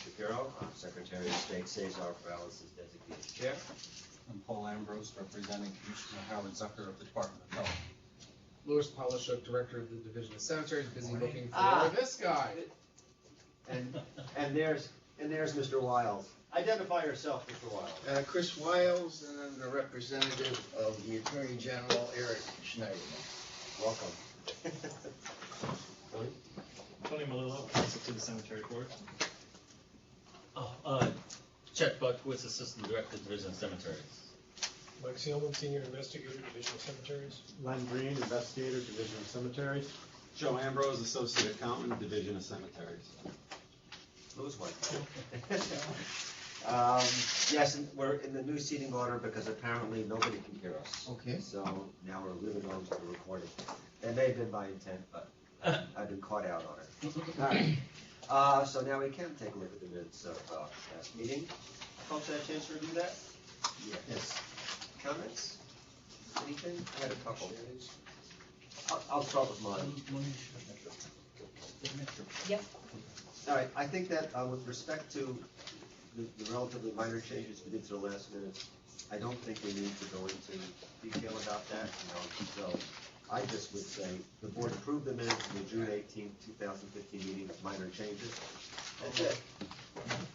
Shapiro. Secretary of State Cesar Perales is designated chair. I'm Paul Ambrose, representing Commissioner Howard Zucker of the Department of Health. Louis Polishuk, Director of the Division of Cemeteries, busy looking for this guy. And there's Mr. Wiles. Identify yourself, Mr. Wiles. Chris Wiles, and I'm the representative of the Attorney General, Eric Schneiderman. Welcome. Tony Melillo, Counsel to the Cemetery Board. Chet Buckwitz, Assistant Director, Division of Cemeteries. Mike Seelman, Senior Investigator, Division of Cemeteries. Len Green, Investigator, Division of Cemeteries. Joe Ambrose, Associate Accountant, Division of Cemeteries. Lose one. Yes, and we're in the new seating order because apparently nobody can hear us. Okay. So now we're really going to the recording. That may have been my intent, but I've been caught out on it. All right. So now we can take a look at the minutes of last meeting. Folks had a chance to review that? Yes. Comments? Anything? I had a couple. I'll start with mine. Yep. All right, I think that with respect to the relatively minor changes we did to the last minutes, I don't think we need to go into detail about that, so I just would say the board approved the minutes of the June 18th, 2015 meeting with minor changes. That's it.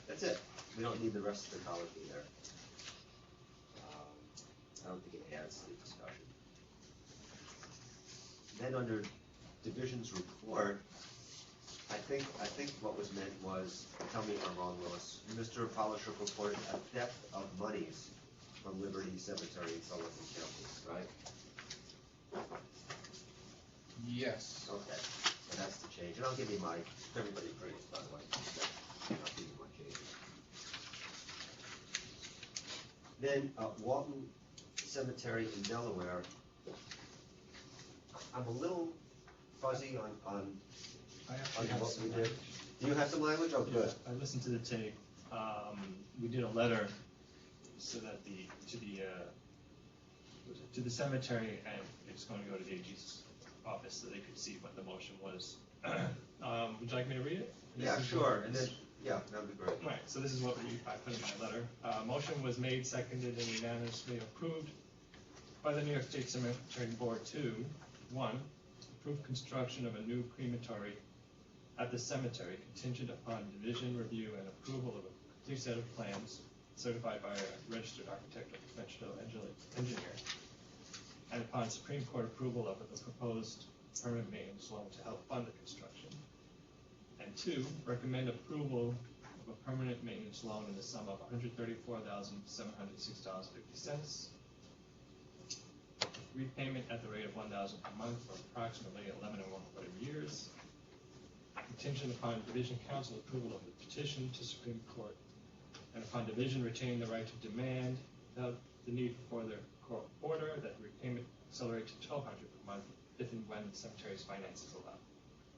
That's it. We don't need the rest of the colloquy there. I don't think it adds to the discussion. Then under division's report, I think what was meant was, tell me if I'm wrong, Willis, Mr. Polishuk reported a theft of monies from Liberty Cemetery in Sullivan County, right? Yes. Okay, so that's the change. And I'll give you my, everybody agrees, by the way. I'll give you my changes. Then Walton Cemetery in Delaware, I'm a little fuzzy on what we did. Do you have some language? Oh, good. I listened to the tape. We did a letter so that to the cemetery, and it's going to go to the AG's office so they could see what the motion was. Would you like me to read it? Yeah, sure. And then, yeah, that'd be great. Right. So this is what I put in my letter. Motion was made, seconded, and unanimously approved by the New York State Cemetery Board to 1. Approve construction of a new crematory at the cemetery contingent upon division review and approval of a complete set of plans certified by a registered architect or professional engineer, and upon Supreme Court approval of the proposed permanent maintenance loan to help fund the construction. And 2, recommend approval of a permanent maintenance loan in the sum of $134,706.50. Repayment at the rate of $1,000 per month for approximately 11 1/4 years. Contingent upon Division Council approval of the petition to Supreme Court, and upon Division retaining the right to demand without the need for further court order that repayment accelerate to $1,200 per month if and when the cemetery's finances allow.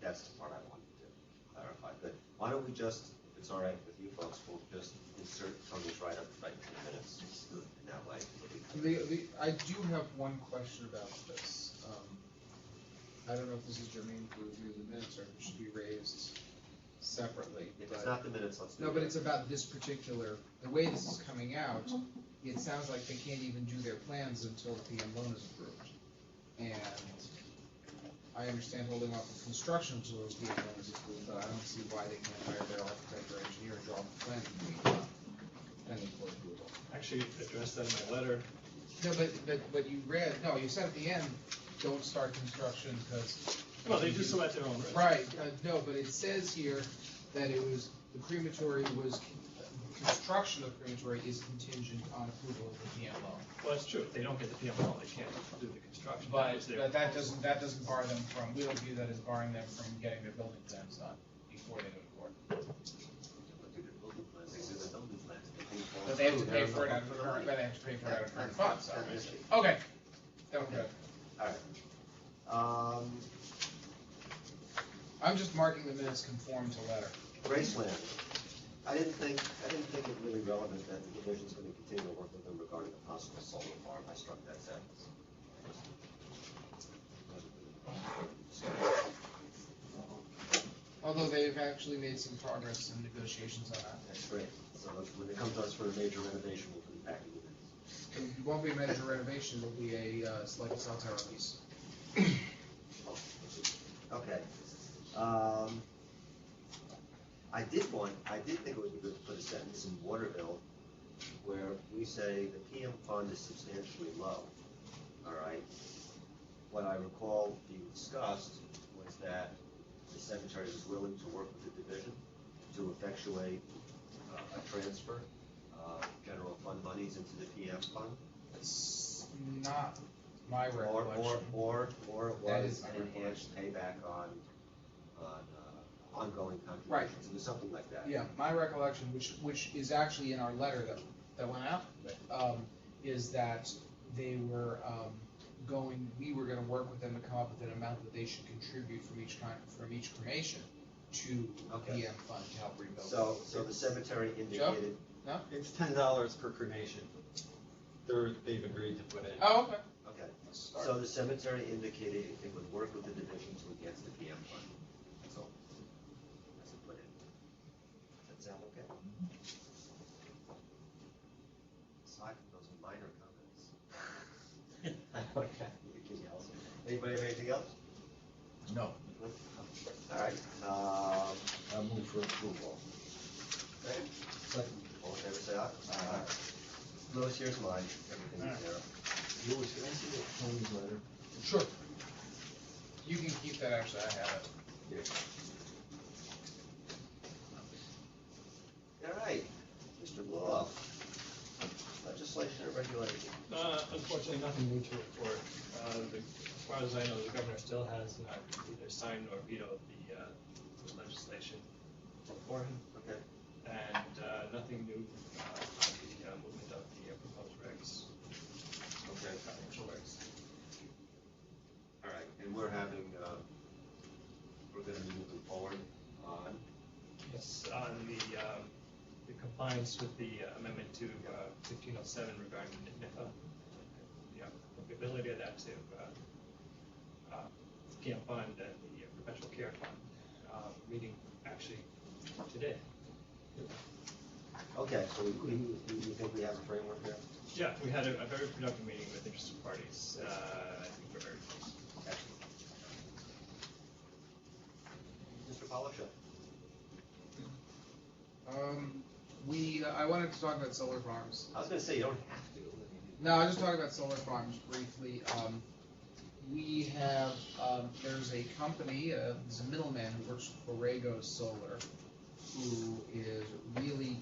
That's the part I wanted to clarify. Good. Why don't we just, if it's all right with you folks, we'll just insert Tony's write-up right in the minutes in that way. I do have one question about this. I don't know if this is germane to review the minutes or if it should be raised separately. If it's not the minutes, let's do it. No, but it's about this particular, the way this is coming out, it sounds like they can't even do their plans until the PM loan is approved. And I understand holding off the construction until the PM loan is approved, but I don't see why they can't hire their architect or engineer and draw the plan pending court approval. Actually, addressed that in my letter. No, but you read, no, you said at the end, don't start construction because. Well, they do so at their own risk. Right, no, but it says here that it was, the crematory was, construction of crematory is contingent on approval of the PM loan. Well, that's true. If they don't get the PM loan, they can't do the construction. But that doesn't bar them from, we don't view that as barring them from getting their building plans done before they go to court. But they have to pay for it out of current, but they have to pay for it out of current funds, obviously. Okay, that was good. All right. I'm just marking the minutes conform to letter. Graceland. I didn't think it really relevant that the division's going to continue to work with them regarding a possible solar farm. I struck that sentence. Although they've actually made some progress in negotiations on that. great. So when it comes to us for a major renovation, we'll put it back in the It won't be a major renovation, it'll be like a cell tower piece. Okay. I did think it would be good to put a sentence in Waterville where we say the PM fund is substantially low, all right? What I recall being discussed was that the cemetery was willing to work with the division to effectuate a transfer of general fund monies into the PM fund. That's not my Or recollection. it That was is my enhanced payback on ongoing Right. contributions. It was something like that. Yeah, my recollection, which is actually in our letter that went out, is that they were we were gonna work with them to come up with an amount that they should contribute from each cremation to Okay. PM fund to help rebuild. So the cemetery indicated, No? It's $10 per cremation. They've agreed to put in. Oh, okay. okay, Start. so the cemetery indicated it would work with the division to enhance the PM fund. That's all. That's it put in. Does that sound okay? Aside from those minor comments. Anything else? Anybody have anything else? No. All right, I move for approval. okay. All in favor, say aye. Louis, here's mine, everything is there. Louis, can I see that Tony's letter? Sure. You can keep that, actually, I have it. All right, Mr. Law, legislation or regulation? Unfortunately, nothing new to report. As far as I know, the governor still has not either signed nor vetoed the legislation for him, Okay. and nothing new on the movement of the proposed regs, Okay. financial regs. All right, and we're having, we're gonna be moving forward on, Yes, on the compliance with the amendment to 1507 regarding NIFA, the applicability of that to PM fund and the perpetual care fund, meeting actually today. okay, so we think we have a framework there? Yeah, we had a very productive meeting with interested parties. I think we're very close. Excellent. Mr. Polishuk? I wanted to talk about solar farms. I was gonna say, you don't have to. No, I'll just talk about solar farms briefly. We have, there's a company, there's a middleman who works for Borrego Solar, who is really,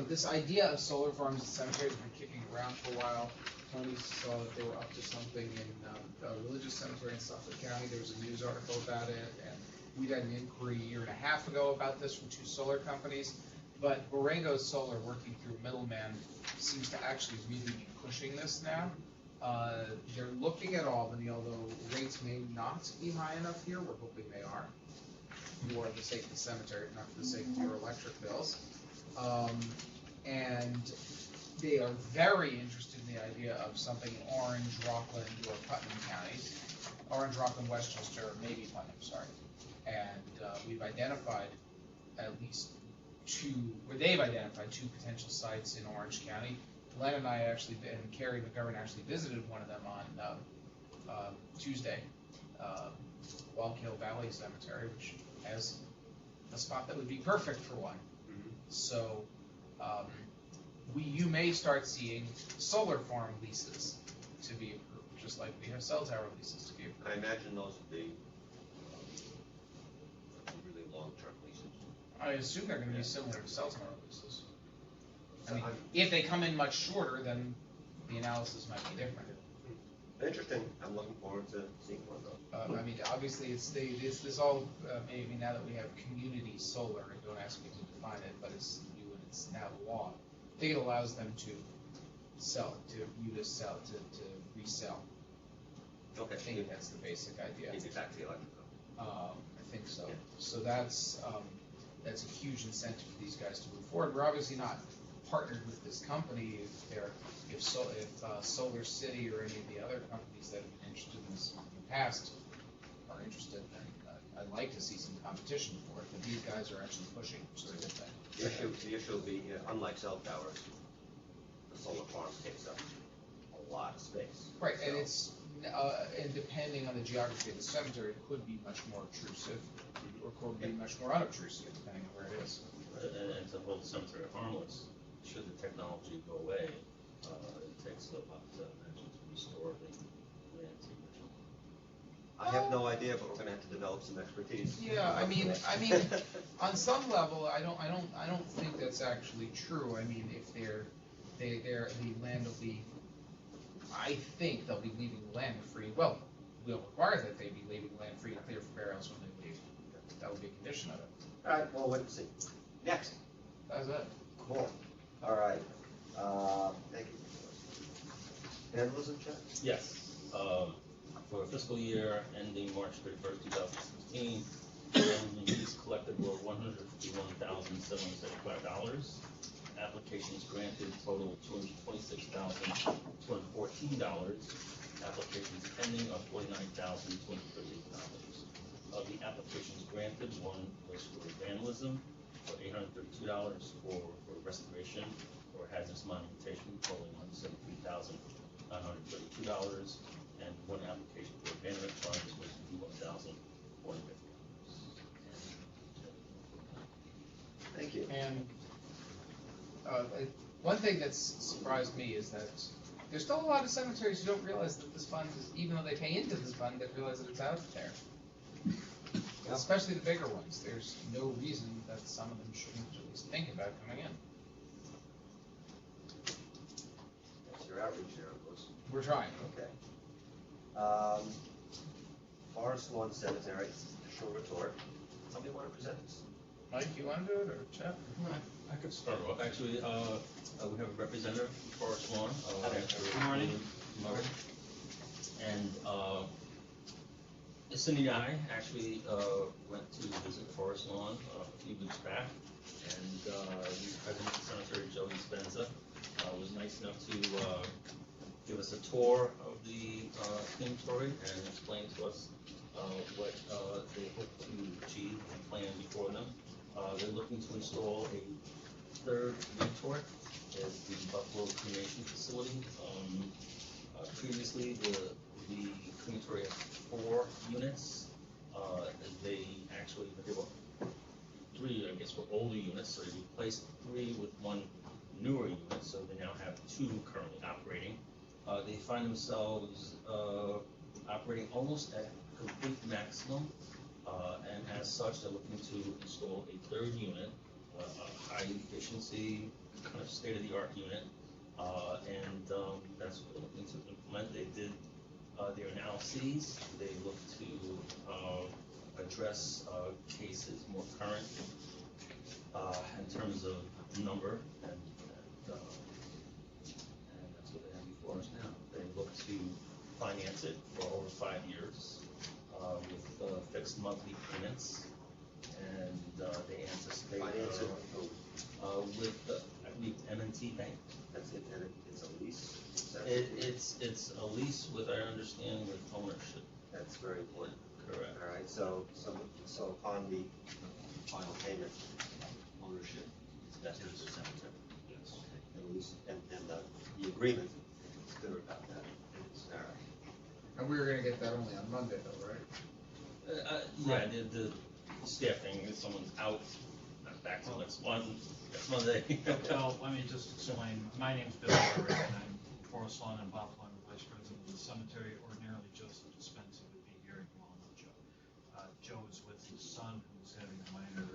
this idea of solar farms and cemeteries has been kicking around for a while. Tony saw that they were up to something in a religious cemetery in Suffolk County. There was a news article about it, and we had an inquiry a year and a half ago about this from two solar companies. But Borrego Solar, working through a middleman, seems to actually really be pushing this now. They're looking at Albany, although rates may not be high enough here. We're hoping they are, for the sake of the cemetery, not for the sake of your electric bills. And they are very interested in the idea of something in Orange, Rockland, or Putnam counties. Orange, Rockland, Westchester, maybe Putnam, sorry. And we've identified at least they've identified two potential sites in Orange County. Glenn and I actually, and Carrie McGovern actually visited one of them on Tuesday, Wallkill Valley Cemetery, which has a spot that would be perfect for one. So you may start seeing solar farm leases to be approved, just like we have cell tower leases to be approved. I imagine those would be really long-term leases. I assume they're going to be similar to cell tower leases. I So mean, I'm if they come in much shorter, then the analysis might be different. interesting. I'm looking forward to seeing one of those. I mean, obviously, it's this all, maybe now that we have community solar, and don't ask me to define it, but it's new and it's now law. I think it allows them to sell, to resell. Okay. I think that's the basic idea. It's exactly electrical. I think so. Yeah. So that's a huge incentive for these guys to move forward. We're obviously not partnered with this company. If Solar City or any of the other companies that have been interested in this in the past are interested, then I'd like to see some competition for it, but these guys are actually pushing, which is a good thing. The issue will be, unlike cell towers, the solar farm takes up a lot of space. Right, and So- it's, and depending on the geography of the cemetery, it could be much more obtrusive, or could be much more unobtrusive, depending on where it is. And to hold the cemetery harmless, should the technology go away, it takes about, to restore the land to original. I have no idea, but we're gonna have to develop some expertise. Yeah, I mean, on some level, I don't think that's actually true. I mean, if the land will be, I think they'll be leaving the land free. Well, we'll require that they be leaving the land free and clear for burials when they leave. That would be a condition of it. All right, well, wait and see. Next. That's it. Cool. All right. Thank you. Vandalism check? Yes, for fiscal year ending March 31st, 2016, vandalism fees collected were $151,775. Applications granted total $226,214. Applications pending are $49,238. Of the applications granted, one was for vandalism for $832, for restoration or hazardous monumentation totaling $173,932, and one application for abandonment charges was $51,450. Thank you. And one thing that's surprised me is that there's still a lot of cemeteries who don't realize that this fund is, even though they pay into this fund, they realize that it's out there. Yeah. Especially the bigger ones. There's no reason that some of them shouldn't at least think about coming in. That's your outreach there, of course. We're trying. Okay. Forest Lawn Cemetery, short retort. Somebody want to present this? Mike, you want to do it, or Jeff? I could start off. Actually, we have a representative from Forest Lawn. Good morning. Murray. And Cindy and I actually went to visit Forest Lawn a few weeks back, and the president of the cemetery, Joey Spenza, was nice enough to give us a tour of the crematory and explain to us what they hope to achieve and plan before them. They're looking to install a third crematory at the Buffalo Cremation Facility. Previously, the crematory had 4 units. There were 3, I guess, were older units, so they replaced 3 with 1 newer unit, so they now have 2 currently operating. They find themselves operating almost at complete maximum, and as such, they're looking to install a third unit, a high efficiency, kind of state-of-the-art unit, and that's what they're looking to implement. They did their analyses. They look to address cases more current in terms of number, and that's what they have before us now. They look to finance it for over 5 years with fixed monthly payments, and they anticipate Finance it with I believe M&T Bank. That's it, and it's a lease? Is that- It's a lease with, I understand, with ownership. That's very important. Correct. All right, so upon the final payment, ownership is vested in the cemetery. Yes. And the lease, and the agreement is clear about that. It's, all right. And we were gonna get that only on Monday though, right? Yeah, the staffing, if someone's out, not back till next Monday. Well, let me just explain. My name's Bill Murray, and I'm Forest Lawn in Buffalo. I'm the vice president of the cemetery. Ordinarily, Joseph Dispenza would be here. You all know Joe. Joe is with his son, who's having a minor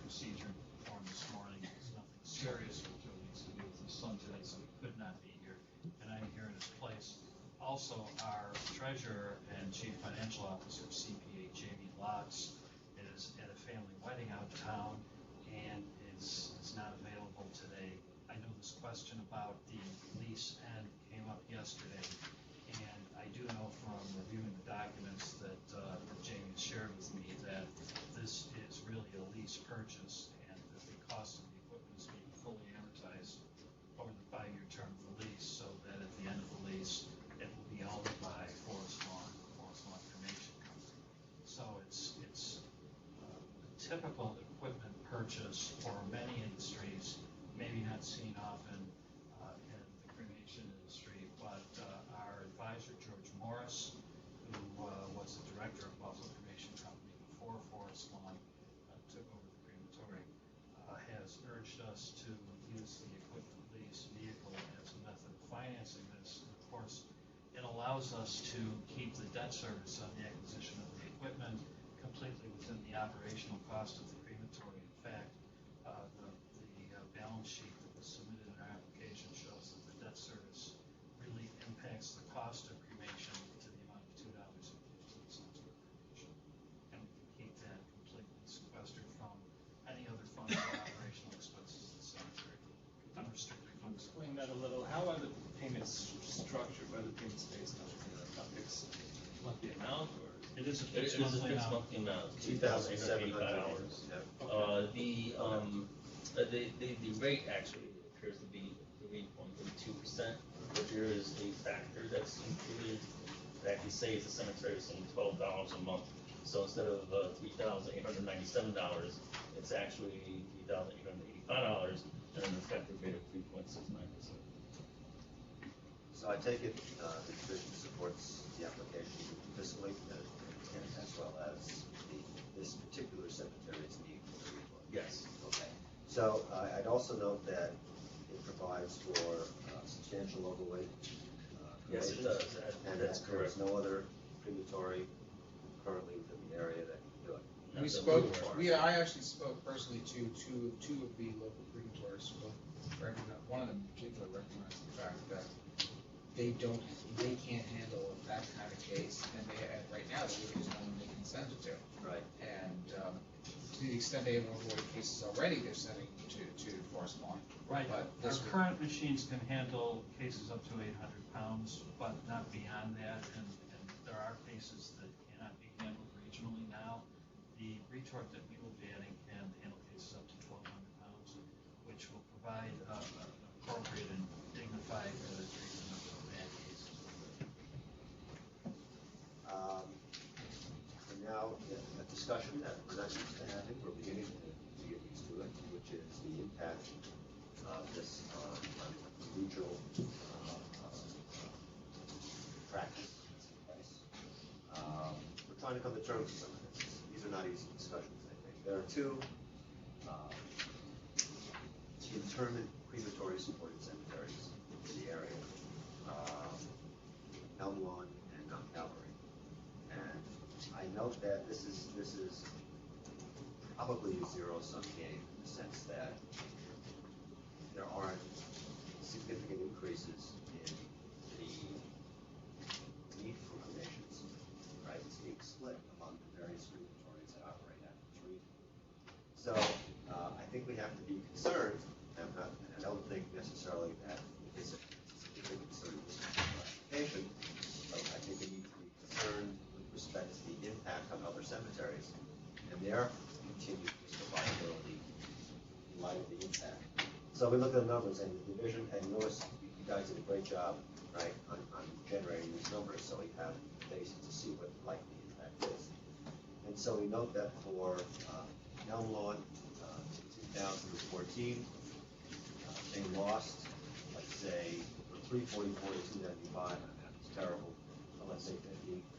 procedure performed this morning. It's nothing serious, but Joe needs to be with his son today, so he could not be here. And I'm here in his place. Also, our treasurer and chief financial officer, CPA Jamie Lotz, is at a family wedding out of town and is not available today. I know this question about the lease end came up yesterday, and I do know from reviewing the documents that Jamie shared with me that this is really a lease purchase, and that the cost of the equipment is being fully amortized over the 5-year term of the lease, so that at the end of the lease, it will be owned by Forest Lawn Cremation Company. So it's typical equipment purchase for many industries, maybe not seen often in the cremation industry, but our advisor, George Morris, who was the director of Buffalo Cremation Company before Forest Lawn took over the crematory, has urged us to use the equipment lease vehicle as a method of financing this. And of course, it allows us to keep the debt service on the acquisition of the equipment completely within the operational cost of the crematory. In fact, the balance sheet that was submitted in our application shows that the debt service really impacts the cost of cremation to the amount of $2.15 per cremation. And we can keep that completely sequestered from any other funds or operational expenses of the cemetery, unrestricted funds. Explain that a little. How are the payments structured? By the payments based on a fixed monthly amount, or It is a It fixed is a monthly fixed amount. monthly amount, $2,785. $2,885. The rate actually appears to be 3.32%, but there is a factor that's included that actually saves the cemetery some $12 a month. So instead of $3,897, it's actually $3,885 and an effective rate of 3.69%. So I take it, the division supports the application fiscally, and as well as this particular cemetery's need for the refund? Yes. Okay. So I'd also note that it provides for substantial overweight Yes, it cremations, does. and That's that there's correct. no other crematory currently within the area that can do it. Not We that spoke, we are. I actually spoke personally to two of the local crematories, one of them in particular recognized the fact that they can't handle that kind of case, and right now, they're really just one they can send it to. Right. And to the extent they have overweight cases already, they're sending to Forest Lawn. Right, But our this would- current machines can handle cases up to 800 pounds, but not beyond that, and there are cases that cannot be handled regionally now. The retort that we will be adding can handle cases up to 1,200 pounds, which will provide an appropriate and dignified treatment of bad cases. And now, a discussion that we're not used to having, we're beginning to get used to it, which is the impact of this on regional practice. We're trying to come to terms with some of this. These are not easy discussions, I think. There are two interment crematory supported cemeteries in the area, Elm Lawn and Mount Calvary. And I note that this is probably a zero-sum game in the sense that there aren't significant increases in the need for cremations, right? It's being split among the various crematories that operate out of this region. So I think we have to be concerned. I don't think necessarily that it's a significant concern in this particular application, but I think we need to be concerned with respect to the impact on other cemeteries and their continued survivability in light of the impact. So we look at the numbers and the division, and you notice you guys did a great job, right, on generating these numbers, so we have a basis to see what the likely impact is. And so we note that for Elm Lawn, in 2014, they lost, let's say, from 344 to 295, and that's terrible. Let's say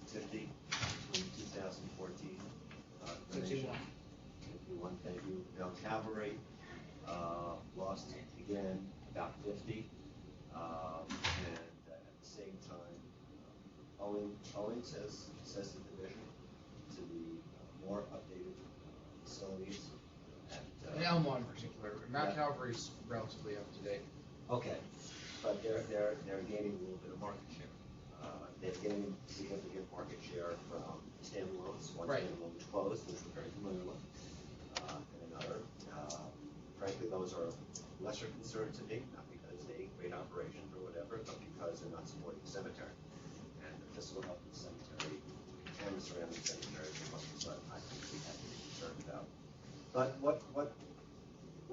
50 in 2014. 51, thank you. Now Cavalry lost again about 50, and at the same time, Owing says the division to the more updated facilities. And Elm Lawn in particular, Mount Yeah. Calvary's relatively up to date. Okay, but they're gaining a little bit of market share. They're gaining significant market share from standalones. One Right. standalone which closed, which we're very familiar with, and another. Frankly, those are lesser concern to me, not because they great operations or whatever, but because they're not supporting the cemetery. And this will help the cemetery and the surrounding cemeteries as much as I think we have to be concerned about. But what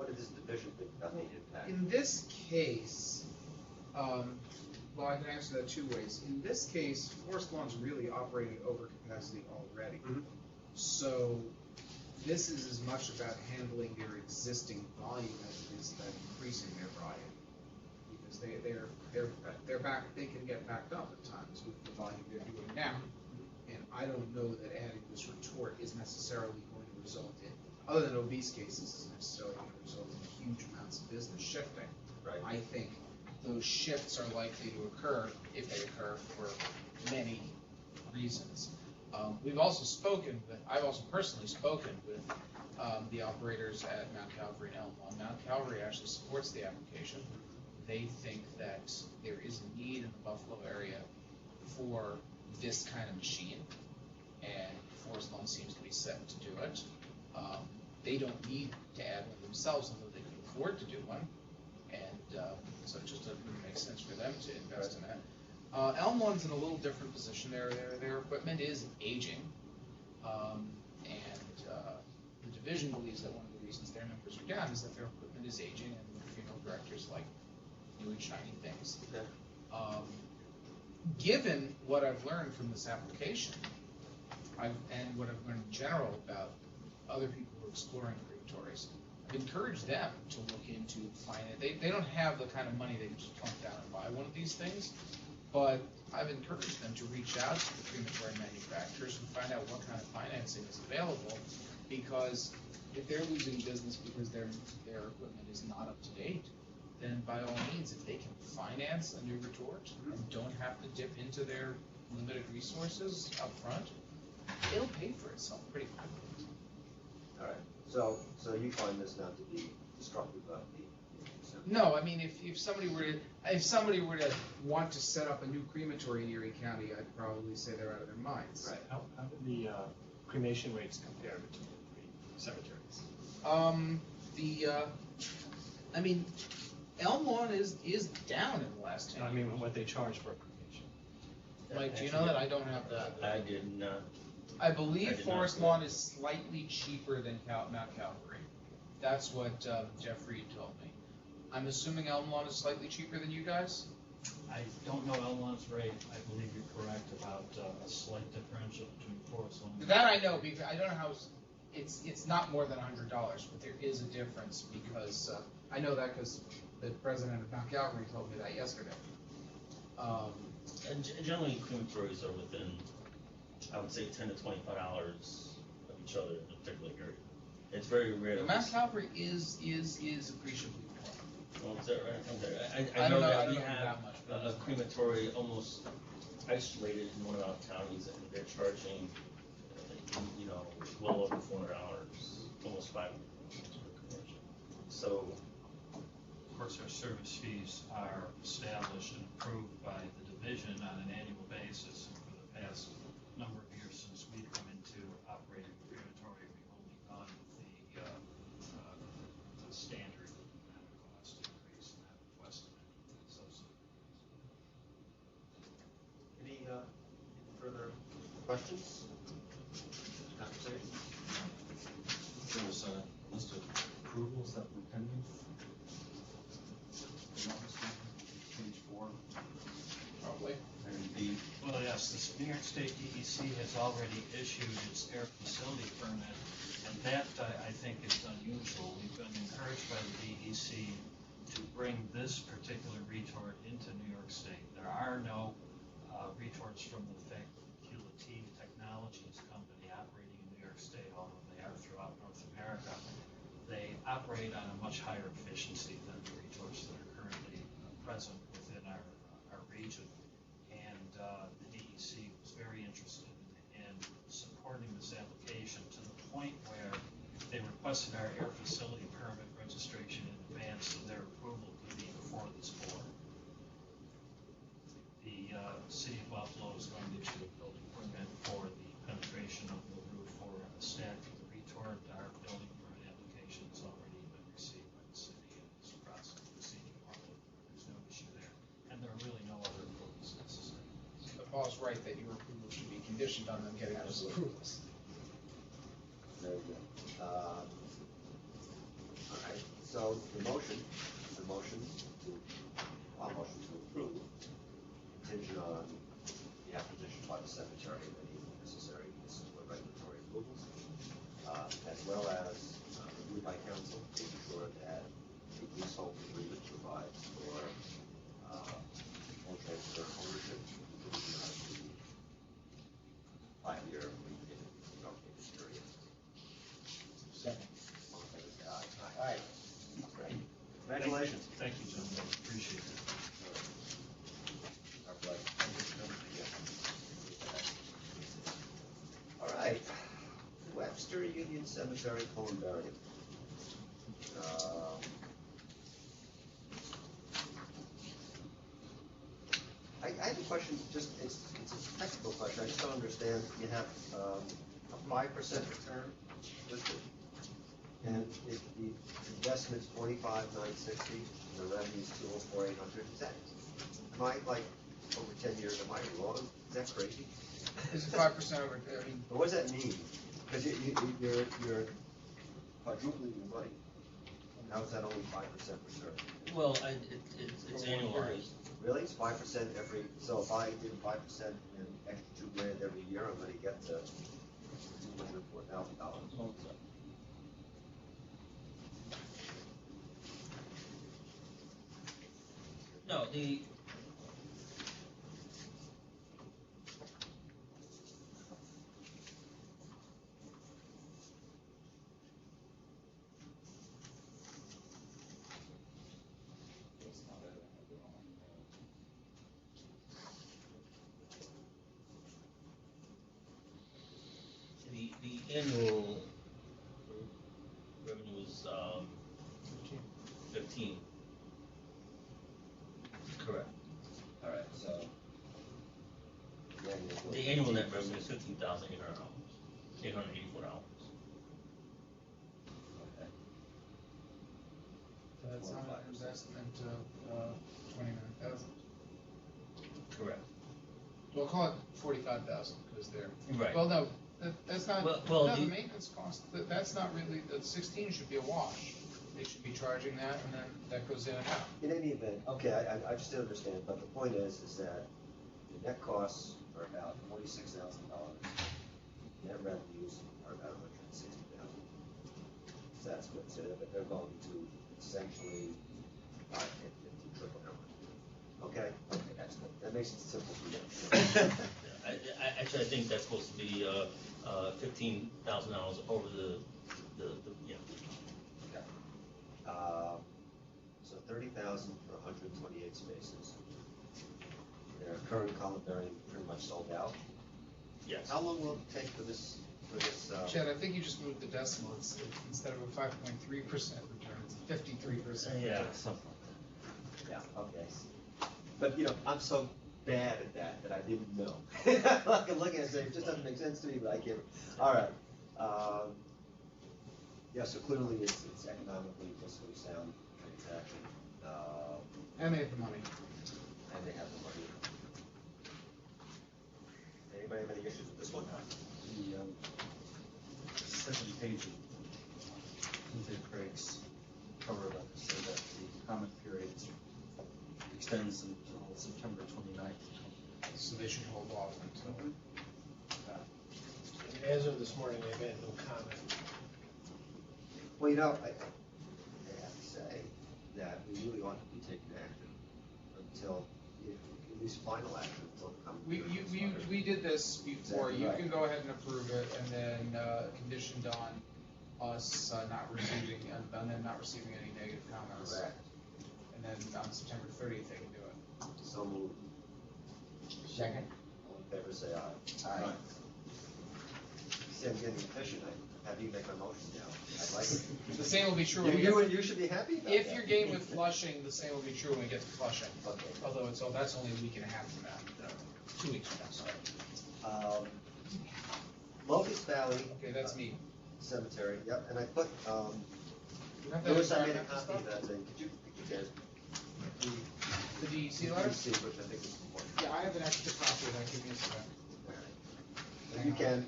does this division think about the impact? In this case, well, I can answer that two ways. In this case, Forest Lawn's really operating over capacity already. Mhm. So this is as much about handling their existing volume as it is about increasing their volume. Because they're back, they can get backed up at times with the volume they're doing now. And I don't know that adding this retort is necessarily going to result in, other than obese cases, is necessarily going to result in huge amounts of business shifting. Right. I think those shifts are likely to occur, if they occur, for many reasons. We've also spoken with, I've also personally spoken with the operators at Mount Calvary and Elmont. Mount Calvary actually supports the application. They think that there is a need in the Buffalo area for this kind of machine, and Forest Lawn seems to be set to do it. They don't need to add one themselves, although they can afford to do one, and so it just doesn't really make sense for them to invest in that. Elmont's in a little different position. Their equipment is aging, and the division believes that one of the reasons their numbers are down is that their equipment is aging, and the funeral directors like new and shiny things. Okay. Given what I've learned from this application, and what I've learned in general about other people who are exploring crematories, I've encouraged them to look into finance. They don't have the kind of money they can just plunk down and buy one of these things, but I've encouraged them to reach out to the crematory manufacturers and find out what kind of financing is available, because if they're losing business because their equipment is not up to date, then by all means, if they can finance a new retort and don't have to dip into their limited resources up front, it'll pay for itself pretty quickly. All right, so you find this not to be destructive of the. No, I mean, if somebody were to want to set up a new crematory in Erie County, I'd probably say they're out of their minds. Right. How do the cremation rates compare between the three cemeteries? I mean, Elmont is down in the last 10 years. I mean, what they charge for a cremation. Mike, do you know that? I don't have that. I did not. I believe I did Forest not. Lawn is slightly cheaper than Mount Calvary. That's what Jeff Reed told me. I'm assuming Elm Lawn is slightly cheaper than you guys? I don't know Elmont's rate. I believe you're correct about a slight differential between Forest Lawn. That I know, because I don't know how it's not more than $100, but there is a difference, because I know that because the president of Mount Calvary told me that yesterday. And generally, crematories are within, I would say, $10 to $25 of each other in a particular area. It's very rare. Mount Calvary is appreciably more. Well, is that right? Okay. I don't know that we that have much, a crematory almost isolated in one of our counties, and they're charging, well over $400, almost $500 per cremation. So, Of course, our service fees are established and approved by the division on an annual basis. And for the past number of years since we've come into operating the crematory, we've only gone with the standard amount of cost increase and not requested any subsidy. Any further questions? Conversations? There was a list of approvals that were pending. Page 4. Probably. And the, Well, yes, the New York State DEC has already issued its air facility permit, and that, I think, is unusual. We've been encouraged by the DEC to bring this particular retort into New York State. There are no retorts from the Faculty Technologies Company operating in New York State, although they are throughout North America. They operate on a much higher efficiency than the retorts that are currently present within our region. And the DEC was very interested in supporting this application to the point where they requested our air facility permit registration in advance so their approval could be before this board. The city of Buffalo is going to issue a building permit for the penetration of the roof for a stack of the retort. Our building permit application has already been received by the city and is process proceeding normally. There's no issue there. And there are really no other approvals necessary. Paul's right that your approval should be conditioned on them getting those approvals. Very good. All right, so the motion to approve, contingent on the acquisition by the cemetery of any necessary municipal regulatory approvals. as well as reviewed by council, making sure that the leasehold agreement provides for full transfer of ownership, including the 5-year relocation period. Second. All in favor, say aye. Aye. Great. Congratulations. Thank you, gentlemen, appreciate it. Our pleasure. All right, Webster Union Cemetery columbarium. I have a question, just, it's a technical question, I just don't understand, you have, a 5% return listed, and if the investment's 45,960, and the revenue's 204,800, is that, am I like, over 10 years, am I wrong? Is that crazy? Is it 5% over, I mean, But what does that mean? Because you're quadrupling your money. How is that only 5% return? Well, it's annualized. Really? It's 5% every, so if I did 5% and extra $2,000 every year, I'm gonna get to $204,000. No, the annual revenue is 15. Correct. All right, so. The annual net revenue is $15,800, $884. Okay. so that's not an investment of 29,000. Correct. We'll call it 45,000, because they're, Right. well, no, that's not, Well, no, the the- maintenance cost, that's not really, the 16 should be a wash. They should be charging that, and then that goes in and out. In any event, okay, I just didn't understand, but the point is that the net costs are about $46,000. Net revenues are about $160,000. So that's good, so they're going to essentially, 50, triple number. Okay, that's good, that makes it simple for you. Actually, I think that's supposed to be $15,000 over the yeah. Okay. So 30,000 for 128 spaces. Their current columbarium pretty much sold out. Yes. How long will it take for this, Chad, I think you just moved the decimal, it's, instead of a 5.3% return, it's a 53%. Yeah, return. something like yeah, okay. But, I'm so bad at that I didn't know. Like, I'm looking at it saying, it just doesn't make sense to me, but I can't, all right. Yeah, so clearly it's economically, fiscally sound transaction, And they have the money. and they have the money. Anybody have any issues with this one? The second page of Cynthia Craig's cover letter said that the comment period extends until September 29th. So they should hold off until. As of this morning, they've had no comment. Well, I have to say that we really ought to be taking action until, at least final action until the comment. We did this before, Exactly you right. can go ahead and approve it, and then, conditioned on us, not receiving, and then not receiving any negative comments. Correct. And then on September 30th, they can do it. So moved. Second. All in favor, say aye. Aye. See, I'm getting efficient, I have you make my motion now. I like it. The same will be true when we You should be happy about that. if you're game with Flushing, the same will be true when we get to Flushing. Okay. Although that's only a week and a half from now, 2 weeks from now, sorry. Locust Valley. Okay, that's me. Cemetery, yep, and I put, You have that Lewis, I made a environmental copy of stuff? that thing, could you guys? The DEC letter? See, which I think is important. Yeah, I have an extra copy of that, give me a second. You can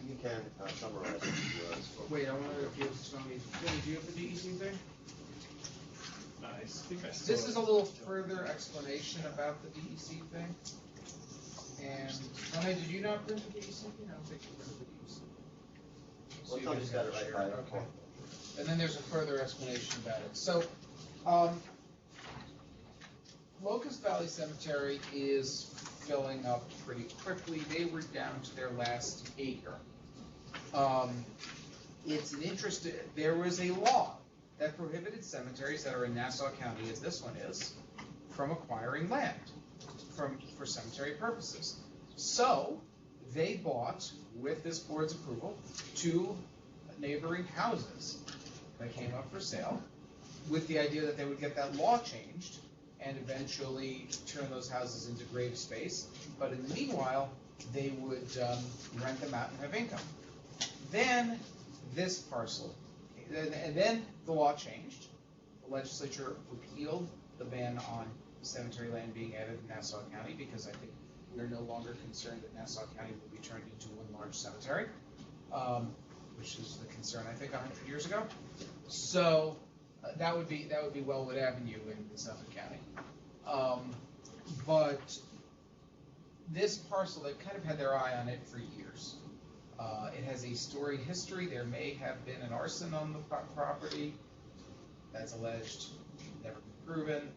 summarize it if you want. Wait, I wonder if you have somebody, Vinny, do you have the DEC thing? I think I still. This is a little further explanation about the DEC thing. And, Tony, did you not print the DEC thing? I don't think you printed the DEC. So Well, you Tony's got it right by it. Okay. And then there's a further explanation about it. So, Locust Valley Cemetery is filling up pretty quickly. They were down to their last acre. It's an interest, there was a law that prohibited cemeteries that are in Nassau County, as this one is, from acquiring land for cemetery purposes. So, they bought, with this board's approval, 2 neighboring houses that came up for sale, with the idea that they would get that law changed and eventually turn those houses into grave space. But in the meanwhile, they would rent them out and have income. Then this parcel, and then the law changed. The legislature repealed the ban on cemetery land being added in Nassau County because I think we're no longer concerned that Nassau County will be turned into one large cemetery, which is the concern I think 100 years ago. So that would be Wellwood Avenue in Suffolk County. But this parcel, they've kind of had their eye on it for years. It has a storied history. There may have been an arson on the property. That's alleged, never been proven.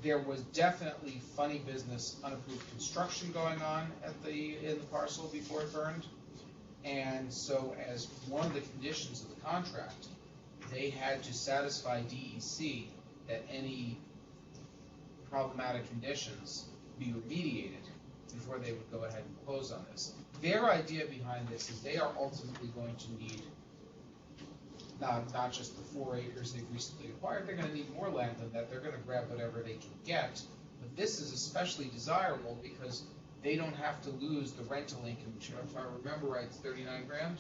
There was definitely funny business, unapproved construction going on in the parcel before it burned. And so as one of the conditions of the contract, they had to satisfy DEC that any problematic conditions be remediated before they would go ahead and close on this. Their idea behind this is they are ultimately going to need not just the 4 acres they've recently acquired, they're going to need more land than that. They're going to grab whatever they can get. But this is especially desirable because they don't have to lose the rental income, which, if I remember right, it's 39 grand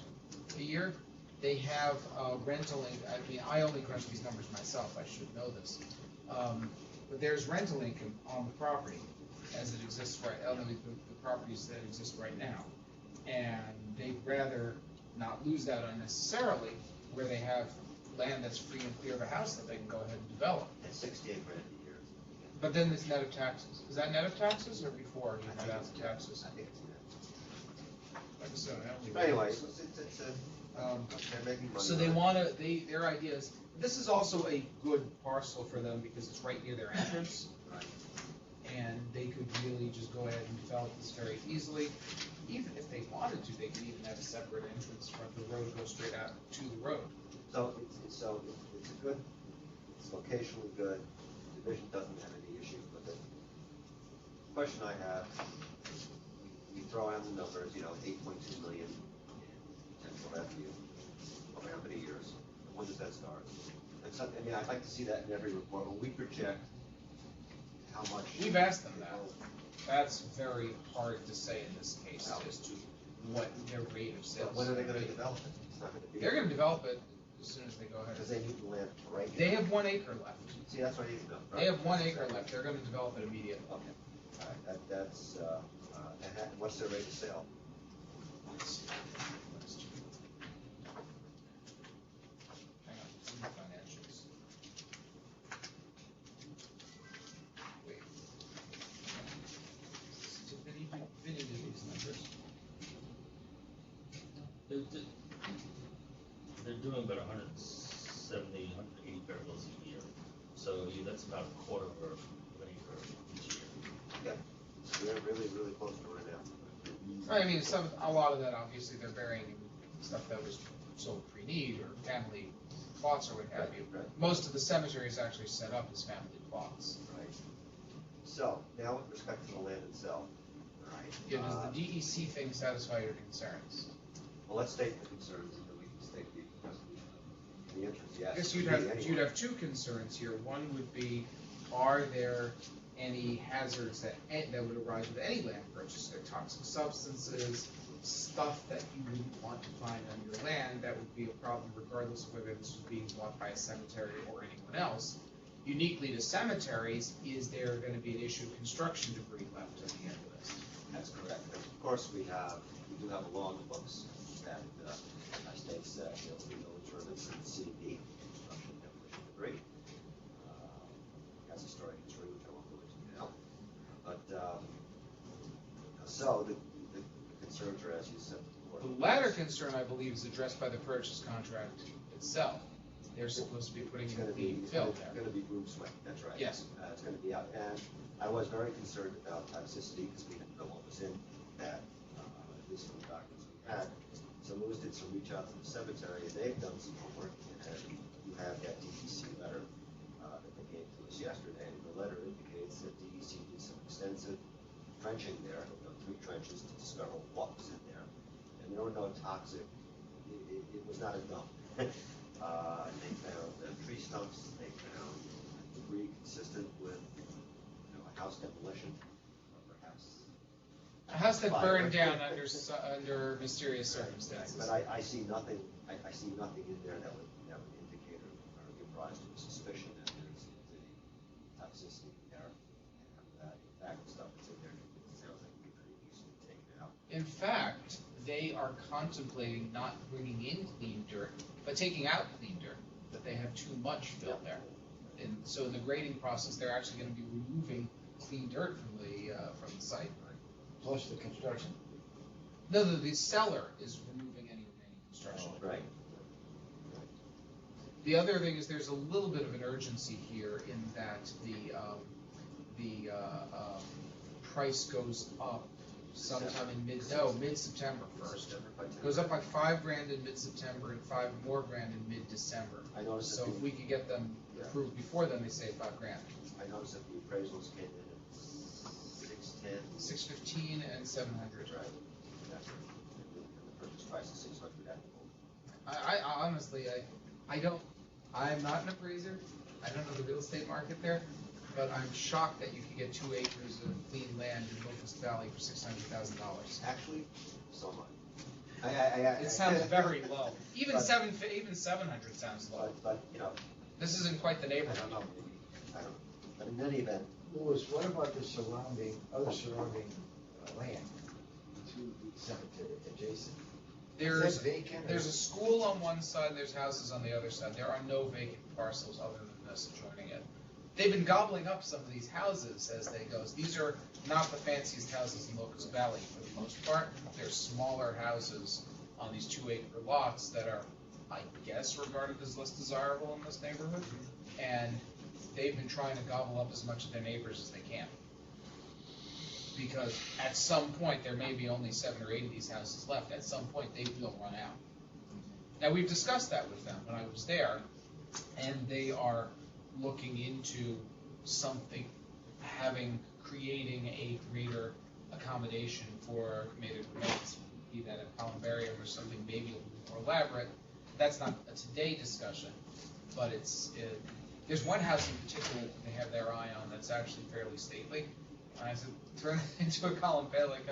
a year. They have rental income. I mean, I only crunch these numbers myself. I should know this. But there's rental income on the property as it exists the properties that exist right now. And they'd rather not lose that unnecessarily, where they have land that's free and clear of a house that they can go ahead and develop. It's 68 grand a year. But then it's net of taxes. Is that net of taxes or before you cut out the taxes? I think it's net. Like I said, I only- But anyway, they're making money. So they want to, their idea is, this is also a good parcel for them because it's right near their entrance. Right. And they could really just go ahead and develop this very easily. Even if they wanted to, they could even have a separate entrance from the road, go straight out to the road. So it's a good, it's locationally good, division doesn't have any issues with it. Question I have, we throw out the numbers, 8.2 million in potential revenue over how many years? When does that start? And so, I mean, I'd like to see that in every report. When we project how much. We've asked them that. That's very hard to say in this case as to what their rate of sales. When are they gonna develop it? It's not gonna be. They're gonna develop it as soon as they go ahead. Because they need the land right now. They have 1 acre left. See, that's what I need to know. They have 1 acre left. They're gonna develop it immediately. Okay. All right, that's, and what's their rate of sale? Hang on, it's in the financials. Wait. Did Vinny do these numbers? They're doing about 170, 180 barrels a year. So that's about a quarter of an acre each year. Yeah, we're really, really close to it now. I mean, a lot of that, obviously, they're burying stuff that was sold pre-need or family plots or what have you. Right. Most of the cemeteries actually set up as family plots. Right. So, now with respect to the land itself, all right? Yeah, does the DEC thing satisfy your concerns? Well, let's state the concerns, and then we can state the resolution. The interest, yes. I guess Anyway. you'd have 2 concerns here. One would be, are there any hazards that would arise with any land purchase? There are toxic substances, stuff that you wouldn't want to find on your land that would be a problem regardless of whether this was being bought by a cemetery or anyone else. Uniquely to cemeteries, is there going to be an issue of construction debris left at the end of this? That's correct. Of course, we do have a law in the books that states that there will be no disturbance in CB, construction, demolition, debris. That's a story history, which I won't go into now. But, so the concerns are, as you said before, The latter concern, I believe, is addressed by the purchase contract itself. They're supposed to be putting It's in gonna the be, fill it's there. gonna be room swept, that's right. Yes. It's gonna be out, and I was very concerned about toxicity, because we didn't know what was in that, at least from the documents we had. So Louis did some reach out to the cemetery, and they've done some homework, and you have that DEC letter, that they gave to us yesterday, and the letter indicates that DEC did some extensive trenching there, 3 trenches to discover what was in there, and there were no toxic, it was not a dump. They found tree stumps, they found debris consistent with, a house demolition, or perhaps. A house that fire. burned down under mysterious circumstances. But I see nothing, I see nothing in there that would indicate or give rise to a suspicion that there's any toxicity there. And that, in fact, the stuff that's in there, it sounds like we could easily take it out. In fact, they are contemplating not bringing in clean dirt, but taking out clean dirt, that they have too much fill there. And so in the grading process, they're actually gonna be removing clean dirt from the site. Plus the construction. No, the seller is removing any remaining construction. Right. The other thing is there's a little bit of an urgency here in that the price goes up sometime in mid-September first. Goes up by $5,000 in mid-September and $5 more grand in mid-December. I noticed So that if we could get them approved before then, they save $5,000. I noticed that the appraisals came in at 610. 615 and 700. Right. That's right. And the purchase price is 600 at the moment. I honestly, I'm not an appraiser. I don't know the real estate market there, but I'm shocked that you could get 2 acres of clean land in Locust Valley for $600,000. Actually, so much. It sounds very low. Even but- 700 sounds low. But, This isn't quite the I neighborhood. don't know, maybe, I don't know. But in any event, Louis, what about the other surrounding land to the cemetery adjacent? Is that vacant? There's a school on one side, there's houses on the other side. There are no vacant parcels other than this adjoining it. They've been gobbling up some of these houses as they go. These are not the fanciest houses in Locust Valley for the most part. They're smaller houses on these 2-acre lots that are, I guess, regarded as less desirable in this neighborhood. And they've been trying to gobble up as much of their neighbors as they can. Because at some point, there may be only 7 or 8 of these houses left. At some point, they will run out. Now, we've discussed that with them when I was there, and they are looking into something, creating a greater accommodation for cremated remains, be that a columbarium or something maybe a little more elaborate. That's not a today discussion, but there's one house in particular that they have their eye on that's actually fairly stately. And I said, turn it into a columbarium, like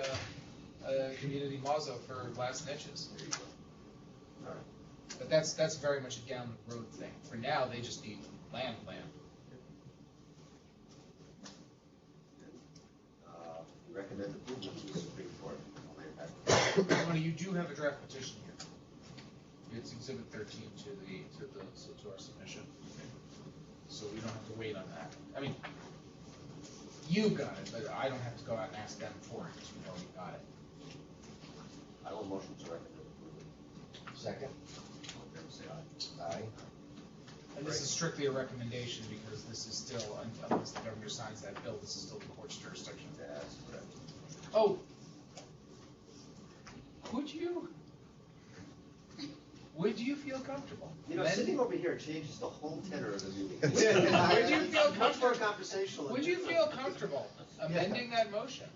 a community mauso for last niches. there you go. All right. But that's very much a down the road thing. For now, they just need land plan. We recommend approval to the Supreme Court. I'll hand back. You do have a draft petition here. It's Exhibit 13 to our submission. So we don't have to wait on that. I mean, you got it, but I don't have to go out and ask them for it, because we already got it. I will motion to recommend approval. Second? All in favor, say aye. Aye. And this is strictly a recommendation, because this is still, unless the governor signs that bill, this is still the court's jurisdiction. That's correct. Oh, would you feel comfortable? Sitting over here changes the whole tenor of the meeting. Would you feel Much more conversational. Would you feel comfortable amending that motion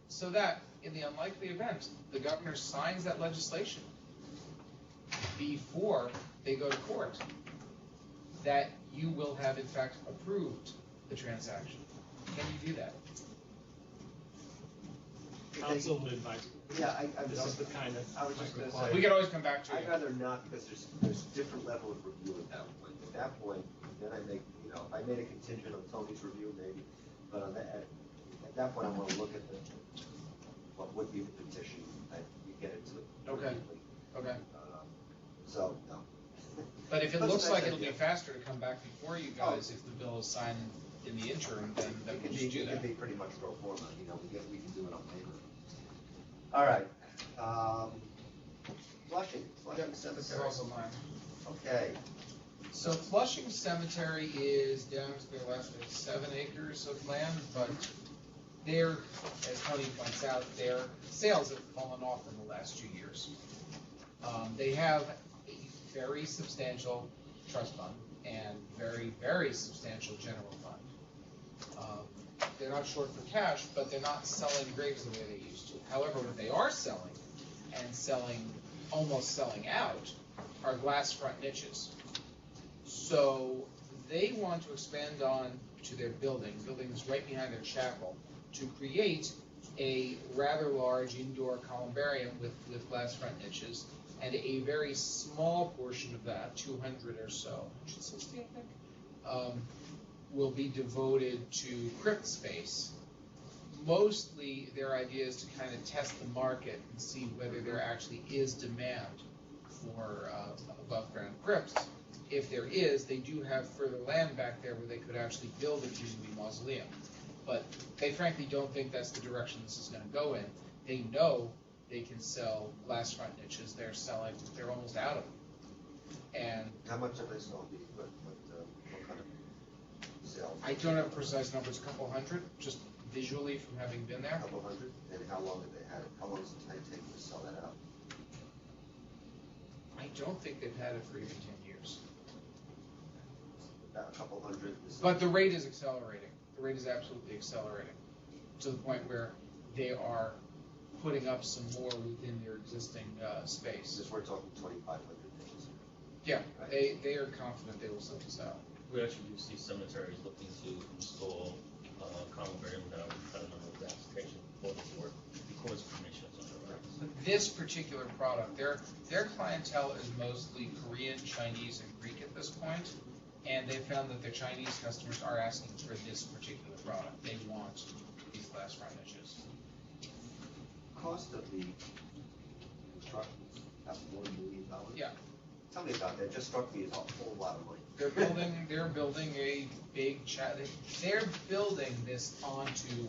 so that, in the unlikely event, the governor signs that legislation before they go to court, that you will have in fact approved the transaction? Can you do that? Council advice. Yeah, I This was is the kind of. I was just gonna required. say. We could always come back to I'd it. rather not, because there's different level of review at that point. At that point, then I make, if I made a contingent on Tony's review, maybe, but at that point, I wanna look at what would be the petition, and you get it to. Okay. Okay. So, no. But if it That's looks a like nice it'll be idea. faster to come back before you guys if the bill is signed in the interim, then It we'll can just do it that. can be pretty much pro forma, we can do it on paper. All right, Flushing This is Cemetery. also mine. Okay, So Flushing Cemetery is down to their last 7 acres of land, but their, as Tony points out, their sales have fallen off in the last 2 years. They have a very substantial trust fund and very, very substantial general fund. They're not short for cash, but they're not selling graves the way they used to. However, what they are selling, and almost selling out, are glass front niches. So they want to expand on to their building that's right behind their chapel, to create a rather large indoor columbarium with glass front niches, and a very small portion of that, 200 or so, 160 I think, will be devoted to crypt space. Mostly their idea is to kind of test the market and see whether there actually is demand for above ground crypts. If there is, they do have further land back there where they could actually build a community mausoleum. But they frankly don't think that's the direction this is going to go in. They know they can sell glass front niches. They're almost out of them. And how much have they sold? What kind of sales? I don't have precise numbers, a couple hundred, just visually from having been there. A couple hundred? And how long have they had it? How long does it take to sell that out? I don't think they've had it for even 10 years. About a couple hundred? But the rate is accelerating. The rate is absolutely accelerating to the point where they are putting up some more within their existing space. Since we're talking 2,500 niches. Yeah, they are confident they will sell this out. We actually do see cemeteries looking to install columbarium now. We've had a number of applications for this work because permission is under wraps. This particular product, their clientele is mostly Korean, Chinese, and Greek at this point, and they found that their Chinese customers are asking for this particular product. They want these glass front niches. Cost of the construction, about $1 million? Yeah. Tell me about that. Just struck me as a whole lot of money. They're building a big they're building this onto,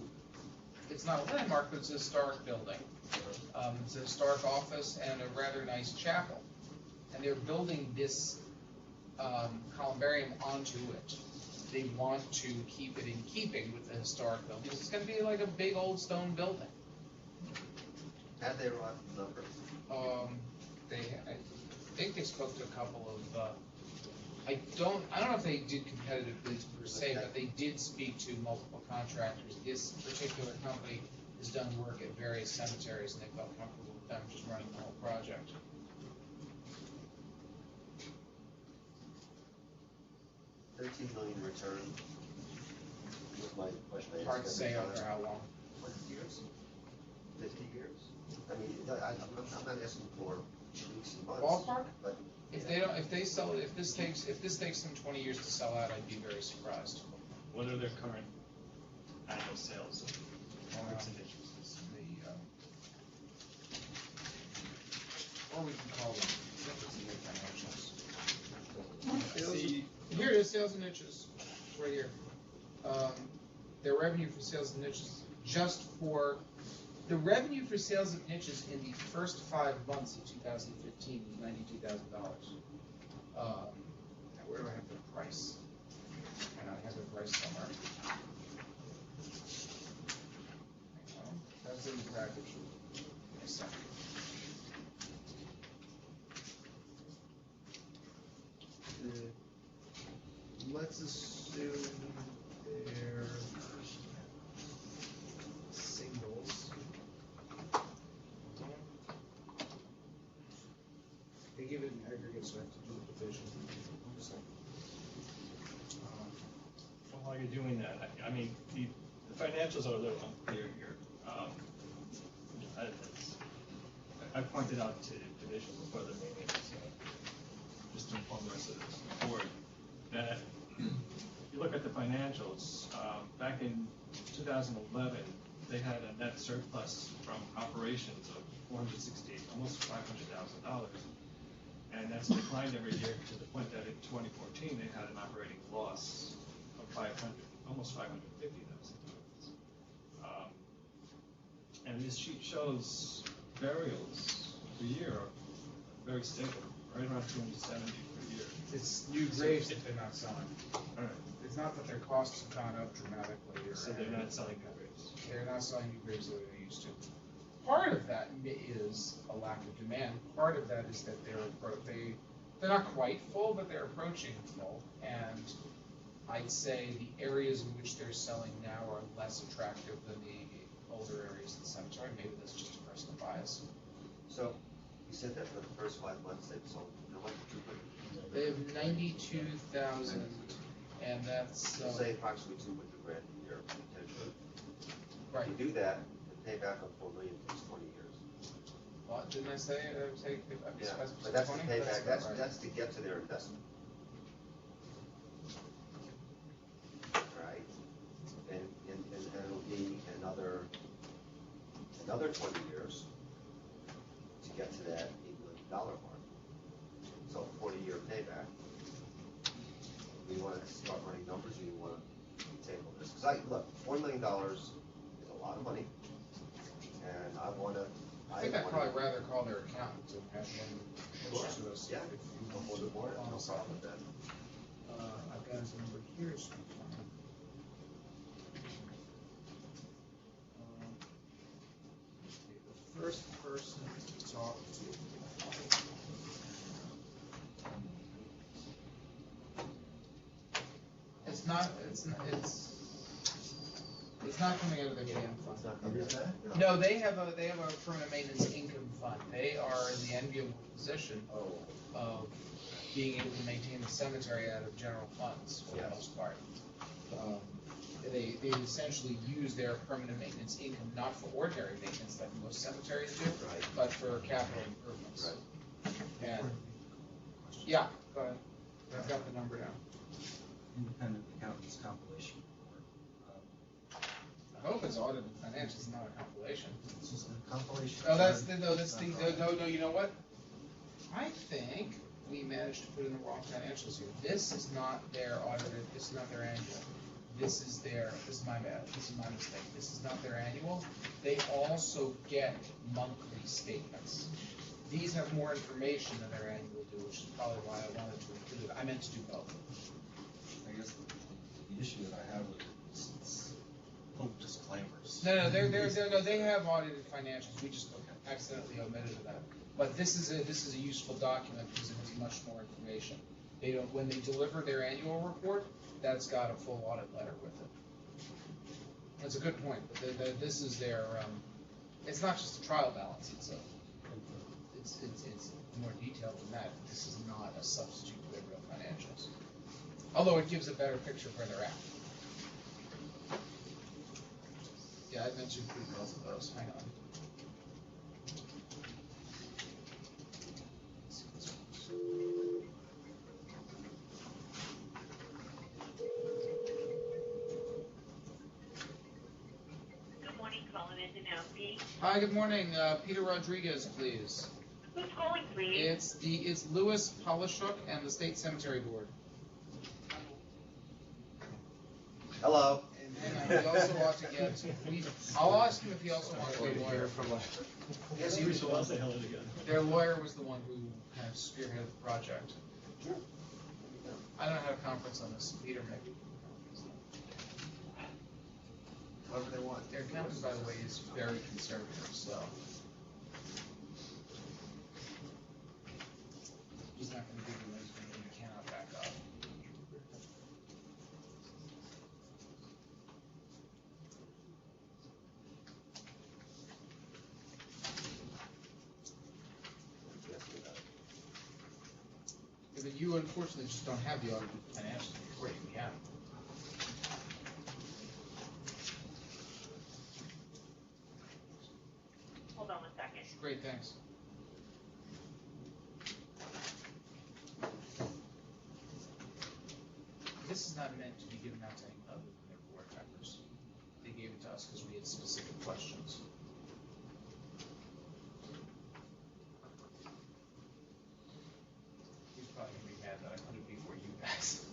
it's not a landmark, but it's a historic building. It's a historic office and a rather nice chapel. And they're building this columbarium onto it. They want to keep it in keeping with the historic building. It's going to be like a big old stone building. How'd they arrive at the number? I think they spoke to a couple of, I don't know if they did competitive bids per se, but they did speak to multiple contractors. This particular company has done work at various cemeteries, and they felt comfortable with them just running the whole project. $13 million return. Was my question. Hard to say over how long. 20 years? 50 years? I mean, I'm not asking for weeks and months. Ballpark? But If this takes them 20 years to sell out, I'd be very surprised. What are their current annual sales of crypts and niches? Or we can call them financials. Here it is, sales and niches, right here. Their revenue for sales and niches, the revenue for sales of niches in the first 5 months of 2015 was $92,000. Where do I have the price? I have the price somewhere. Hang on. That's in the package. Give me a second. Let's assume they're singles. They give it an aggregate, so I have to do a division. Well, while you're doing that, I mean, the financials are a little unclear here. I pointed out to division before the meeting, so just to inform the rest of the board, that if you look at the financials, back in 2011, they had a net surplus from operations of $468, almost $500,000. And that's declined every year to the point that in 2014, they had an operating loss of almost $550,000. And this sheet shows burials per year of very stable, right around 270 per year. It's new graves that they're not selling. Alright, It's not that their costs have gone up dramatically or. so they're not selling new graves. They're not selling new graves the way they used to. Part of that is a lack of demand. Part of that is that they're not quite full, but they're approaching full. And I'd say the areas in which they're selling now are less attractive than the older areas of the cemetery. Maybe that's just a personal bias. So, you said that for the first 5 months they've sold, how much, 200? They have 92,000, and that's So say approximately 200 grand a year potentially. right. You do that, and pay back on 4 million takes 20 years. Well, didn't I say? Yeah, but that's the 20? payback, about right. that's to get to their investment. Right? And it'll be another 20 years to get to that $8 million mark. So a 40-year payback. Do you want to start running numbers, or you want to table this? Because look, $4 million is a lot of money, and I think I'd probably rather call their accountant and have them Sure. answer to us. Yeah, if you no want more to than more, hold on no a second. problem with that. I've got his number here. So the first person to talk to. It's not coming out of their GAM fund. It's not coming out. No, they have a permanent maintenance income fund. They are in the enviable position Oh, of being able to maintain the cemetery out of general funds for the Yes. most part. They essentially use their permanent maintenance income not for ordinary maintenance like most cemeteries do, right, but for capital improvements. right. And, yeah, go ahead. I've got the number down. Independent accountant's compilation report. I hope it's audited financials, not a compilation. It's just a compilation. Oh, no, you know what? I think we managed to put in the wrong financials here. This is not their audited, this is not their annual. This is my bad, this is my mistake. This is not their annual. They also get monthly statements. These have more information than their annual do, which is probably why I wanted to include it. I meant to do both. I guess the issue that I have with it is it's full disclaimers. No, they have audited financials. We just accidentally omitted that. But this is a useful document because it has much more information. When they deliver their annual report, that's got a full audit letter with it. That's a good point. This is their. It's not just a trial balance. It's more detailed than that. This is not a substitute for their real financials. Although it gives a better picture of where they're at. Yeah, I meant to include both of those. Hang on. Good morning, calling in to now, Pete. Hi, good morning. Peter Rodriguez, please. Who's calling, please? It's Louis Polishuk and the State Cemetery Board. Hello. And we also want to get. I'll ask him if he also wants to be a lawyer. Yes, he was the one. Say hello again. Their lawyer was the one who kind of spearheaded the project. Sure. I don't have a conference on this. Peter maybe. Whatever they want. Their accountant, by the way, is very conservative, so. He's not going to give you anything that you cannot back up. Yeah, but you unfortunately just don't have the audited financials before you can. Hold on one second. Great, thanks. This is not meant to be given out to any other than their board members. They gave it to us because we had specific questions. He's probably gonna be mad that I put it before you guys.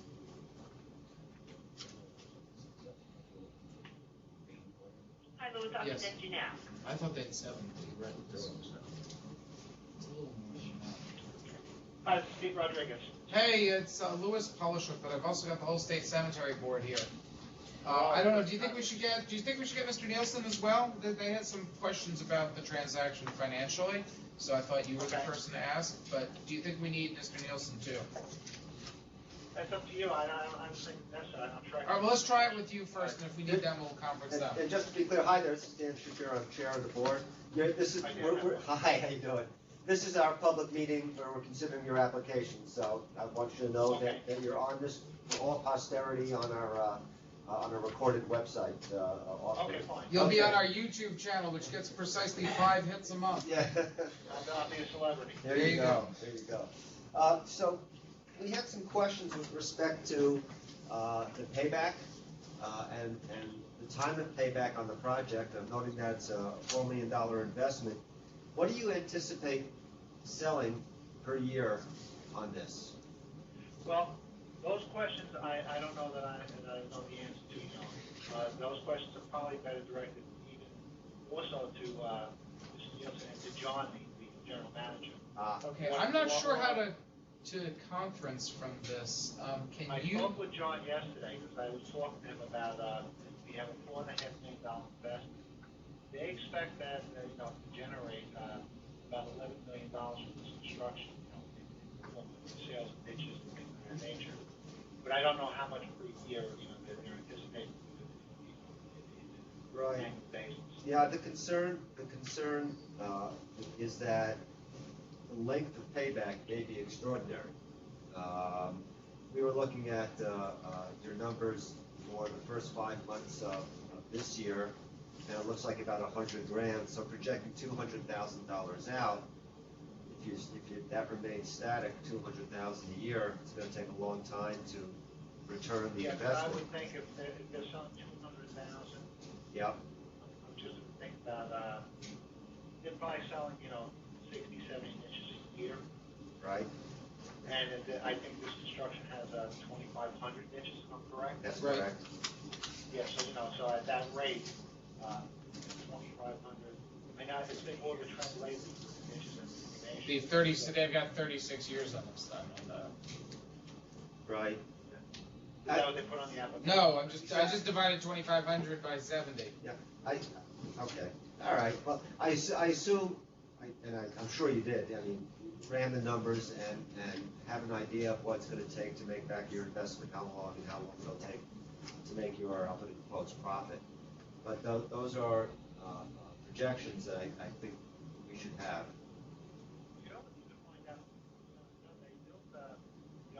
Hi, Louis, I'll Yes. send you now. I thought they had 7, but you read it. It's a little more than that. Hi, this is Pete Rodriguez. Hey, it's Louis Polishuk, but I've also got the whole state cemetery board here. I don't know. Do you think we should get Mr. Nielsen as well? They had some questions about the transaction financially, so I thought you were the person to ask. But do you think we need Mr. Nielsen too? That's up to you. I don't think that's. I'm sure. All right. Well, let's try it with you first, and if we need them, we'll conference them. And just to be clear, hi there, this is Dan Shapiro, I'm chair of the board. This is, hi, how you doing? This is our public meeting where we're considering your application, so I want you to know that you're on this for all posterity on our recorded website. Okay, fine. You'll be on our YouTube channel, which gets precisely 5 hits a month. Yeah. I'll be a celebrity. There you go. There you go. So we had some questions with respect to the payback and the time of payback on the project. I'm noting that it's a $4 million investment. What do you anticipate selling per year on this? Well, those questions I don't know that I know the answer to. You know, those questions are probably better directed even more so to Mr. Nielsen and to John, the general manager. Okay, I'm not sure how to conference from this. I spoke with John yesterday because I was talking to him about we have a $4.5 million investment. They expect that to generate about $11 million from this construction, in sales of ditches and things of that nature. But I don't know how much per year that they're anticipating on an annual basis. Yeah, the concern is that the length of payback may be extraordinary. We were looking at your numbers for the first 5 months of this year, and it looks like about $100,000. So projecting $200,000 out, if that remains static, $200,000 a year, it's going to take a long time to return the investment. I would think if there's some $200,000. Yeah. I'm just thinking about they're probably selling 60, 70 inches a year. Right. And I think this construction has 2,500 inches, if I'm correct. That's correct. Yeah, so at that rate, 2,500. I mean, it's been more of a trend lately with inches and The 30. So they've got 36 years on this then. Right. Is that what they put on the application? No, I just divided 2,500 by 70. Yeah. Okay. All right. Well, I assume, and I'm sure you did. I mean, ran the numbers and have an idea of what it's going to take to make back your investment, how long it'll take to make your, I'll put it in quotes, profit. But those are projections that I think we should have. You know, we need to find out. They built,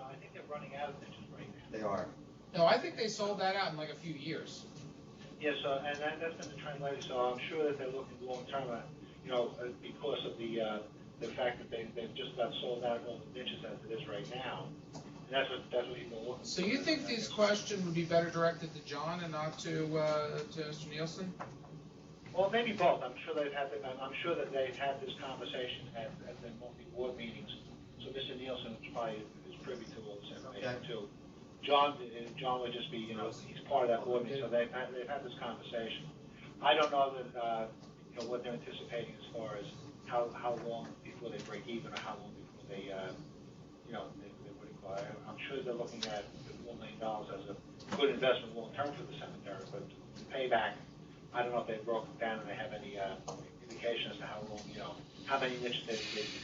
I think they're running out of ditches right now. They are. No, I think they sold that out in like a few years. Yes, and that's been the trend lately. So I'm sure that they're looking long term. Because of the fact that they've just about sold out all the ditches as it is right now. And that's what people are looking for. So you think these questions would be better directed to John and not to Mr. Nielsen? Well, maybe both. I'm sure that they've had this conversation at the multi-board meetings. So Mr. Nielsen is privy to all this information too. John would just be, he's part of that board meeting, so they've had this conversation. I don't know that, what they're anticipating as far as how long before they break even or how long before they what do you call it? I'm sure they're looking at $4 million as a good investment long term for the cemetery, but the payback, I don't know if they broke it down and they have any indication as to how long, how many niches they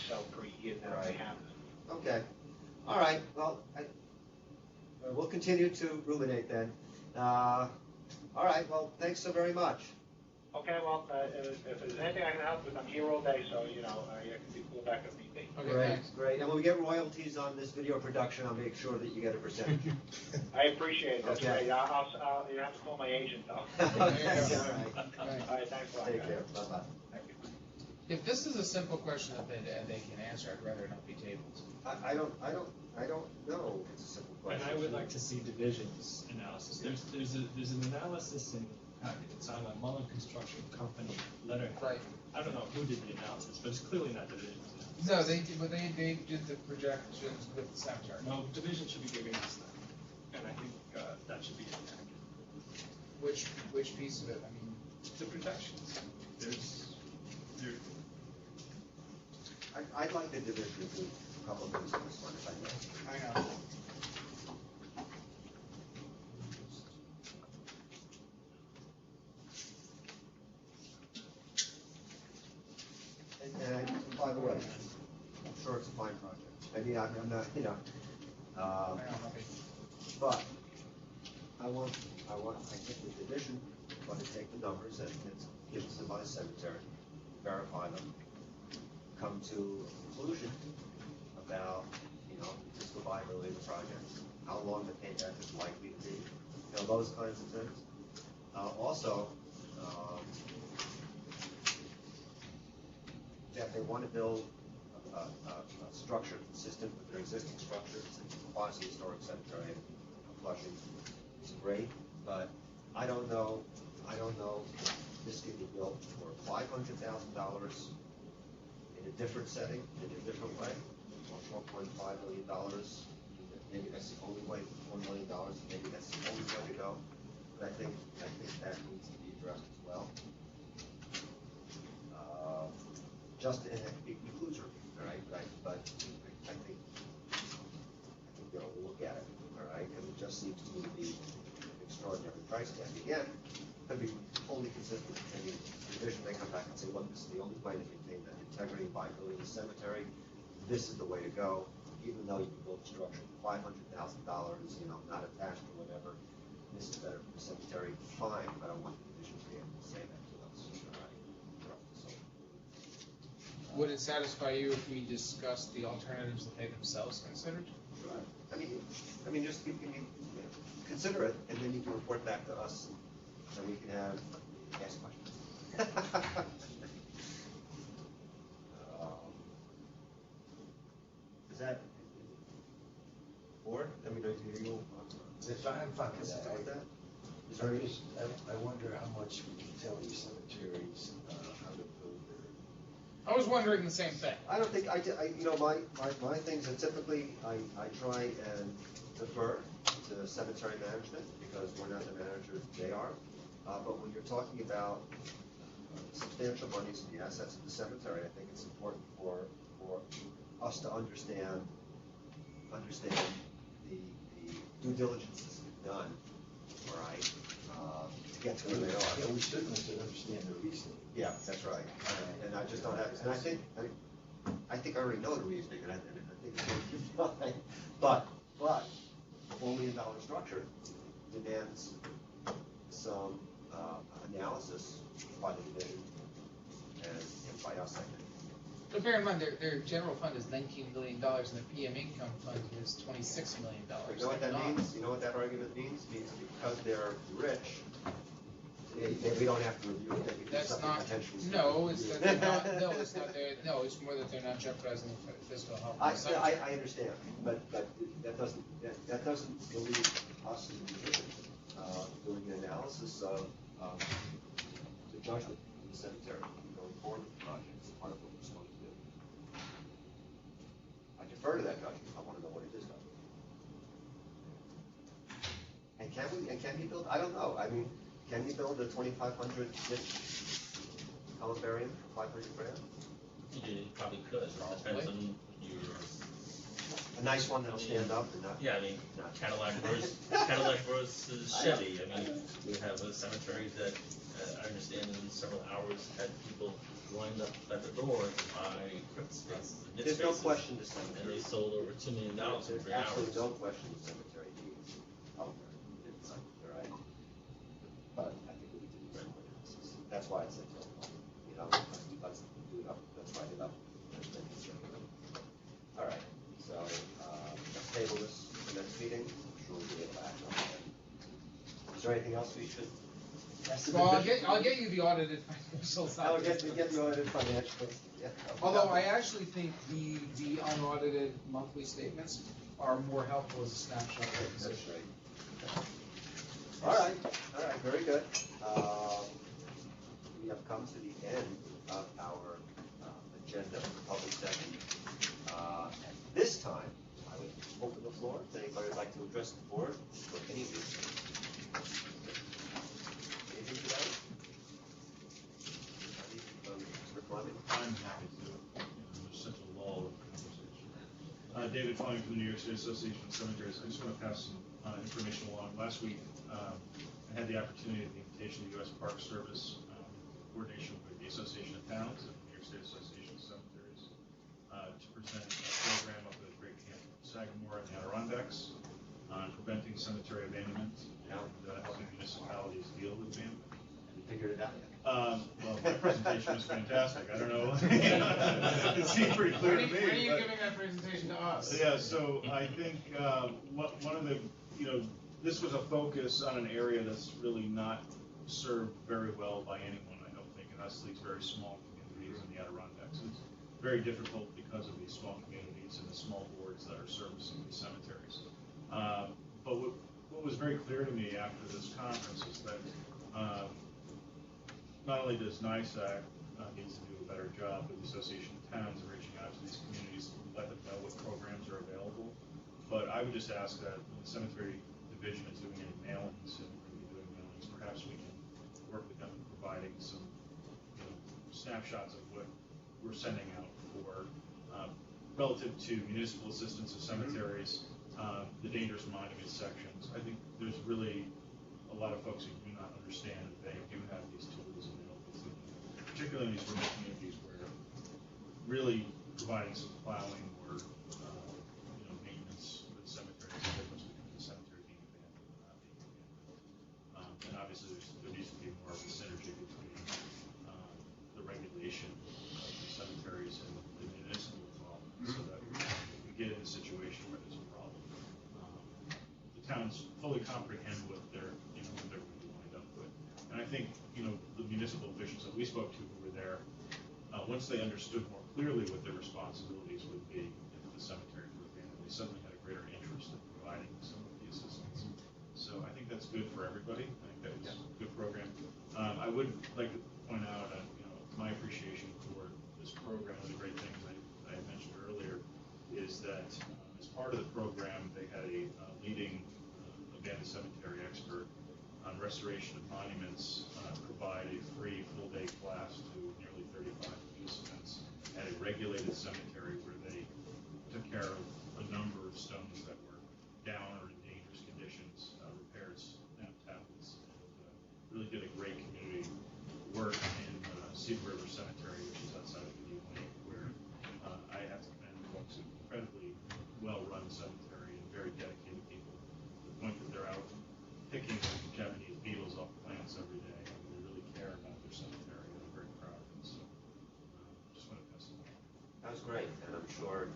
sell per year that they have. Okay. All right. Well, we'll continue to ruminate then. All right. Well, thanks so very much. Okay. Well, if there's anything I can help with, I'm here all day, so I can be pulled back if need be. Okay, Great. thanks. Great. And when we get royalties on this video production, I'll make sure that you get a percentage. I appreciate it. That's Okay. great. You have to call my agent though. Okay. All right. All right. Thanks a lot. Take guys. care. Bye-bye. Thank you. If this is a simple question that they can answer, I'd rather it not be tabled. I don't know. It's a simple And question. I would like to see divisions analysis. There's an analysis in the packet. It's on a Mullen Construction Company letter. Right. I don't know who did the analysis, but it's clearly not divisions. No, they did the projections with the cemetery. No, division should be giving us that, and I think that should be in the packet. Which piece of it? I mean, The projections. There. I'd like the division to couple of things on this one, if I may. Hang on. And by the way, I'm sure it's a fine project. I mean, I'm not, Hang on, okay. but I think the division want to take the numbers and give them by the cemetery, verify them, come to a conclusion about, fiscal viability of the project, how long the payback is likely to be, those kinds of things. Also, that they want to build a structure consistent with their existing structure. It's a quasi-historic cemetery in Flushing. It's great, but I don't know if this can be built for $500,000 in a different setting, in a different way, or $4.5 million. Maybe that's the only way, $4 million, maybe that's the only way to go. But I think that needs to be addressed as well. Just and that could be conclusory, all right? But I think we'll look at it, all right? And it just seems to me to be an extraordinary price tag. Again, could be totally consistent with any division. They come back and say, look, this is the only way to maintain the integrity and viability of the cemetery. This is the way to go, even though you can build a structure for $500,000, not attached or whatever. This is better for the cemetery. Fine, but I want the division to be able to say that to us, all right? Would it satisfy you if we discussed the alternatives that they themselves considered? I mean, just consider it, and then you can report back to us, and we can ask questions. Is that board? I mean, are you? I'm fine with that. Is there any? I wonder how much we can tell these cemeteries how to build their. I was wondering the same thing. I don't think, my things are typically, I try and defer to cemetery management, because we're not the managers, they are. But when you're talking about substantial monies in the assets of the cemetery, I think it's important for us to understand the due diligence that's been done, all right, to get to where they are. Yeah, we certainly should understand the reasoning. Yeah, that's right. And I just don't have, and I think I already know the reasoning, and I think it's going to be fine. But a $4 million structure demands some analysis by the division and by us, I think. But bear in mind, their general fund is $19 million, and their PM income fund is $26 million. You know what that means? You know what that argument means? It means because they're rich, we don't have to review it. They can do That's something not. potentially No, stupid. it's that they're not. No, it's not. No, it's more that they're not jeopardizing the fiscal health. of the I cemetery. understand, but that doesn't relieve us as a division doing an analysis of the judgment of the cemetery going forward with the project. It's part of what we're supposed to do. I defer to that judgment. I want to know what it is, though. And can we build? I don't know. I mean, can we build a 2,500 columbarium for $500,000? You probably could, it depends on your. A nice one that'll stand up and not. Yeah, I mean, Cadillac versus Chevy. I mean, we have a cemetery that, I understand in several hours had people lined up at the door to buy crypt spaces. There's no question the cemetery. And they sold over $2 million in 3 hours. There's absolutely no question the cemetery needs help. It's all right. But I think we need to do some analysis. That's why I said, let's do it up, let's write it up. All right, so, let's table this for the next meeting. I'm sure we'll be able to act on that. Is there anything else we should? Well, I'll get you the audited financials. I'll get the audited financials. Yeah. Although I actually think the unaudited monthly statements are more helpful as a snapshot of the That's position. right. All right, very good. We have come to the end of our agenda for public session. At this time, I would open the floor. If anybody would like to address the board for any reason. Anything today? Mr. Fleming? I'm happy to. There's such a lull of conversation. David Fleming from the New York State Association of Cemeteries. I just want to pass some information along. Last week, I had the opportunity at the invitation of the U.S. Park Service, coordination with the Association of Towns and the New York State Association of Cemeteries, to present a program up at Great Camp Sagamore in the Adirondacks on preventing cemetery abandonment and helping municipalities deal with abandonment. You figured it out yet? Well, my presentation was fantastic. I don't know. It seemed pretty clear to me. When are you but- giving that presentation to us? Yeah, so I think one of the, this was a focus on an area that's really not served very well by anyone, I don't think, and that's these very small communities in the Adirondacks. And it's very difficult because of these small communities and the small boards that are servicing these cemeteries. But what was very clear to me after this conference is that not only does NYSAC needs to do a better job with the Association of Towns and reaching out to these communities to let them know what programs are available, but I would just ask that when the cemetery division is doing any mailings, and we're going to be doing mailings, perhaps we can work with them in providing some snapshots of what we're sending out for relative to municipal assistance of cemeteries, the dangerous monument sections. I think there's really a lot of folks who do not understand that they do have these tools available to them, particularly in these remote communities where really providing some plowing or maintenance with cemeteries is the difference between the cemetery being abandoned and not being abandoned. And obviously there needs to be more of a synergy between the regulation of the cemeteries and the municipal involvement, so that we get in a situation where there's a problem. The towns fully comprehend what they're going to wind up with. And I think, the municipal officials that we spoke to who were there, once they understood more clearly what their responsibilities would be if the cemeteries were abandoned, they suddenly had a greater interest in providing some of the assistance. So I think that's good for everybody. I think that was a good program. I would like to point out, my appreciation for this program. One of the great things I had mentioned earlier is that as part of the program, they had a leading abandoned cemetery expert on restoration of monuments provide a free full-day class to nearly 35 participants at a regulated cemetery where they took care of a number of stones that were down or in dangerous conditions, repaired snap tablets, and really did a great community work in Cedar River Cemetery, which is outside of Indian Lake, where I have to commend folks, an incredibly well-run cemetery and very dedicated people, to the point that they're out picking Japanese beetles off plants every day. I mean, they really care about their cemetery, and I'm very proud of them. So just want to pass it along. That was great, and I'm sure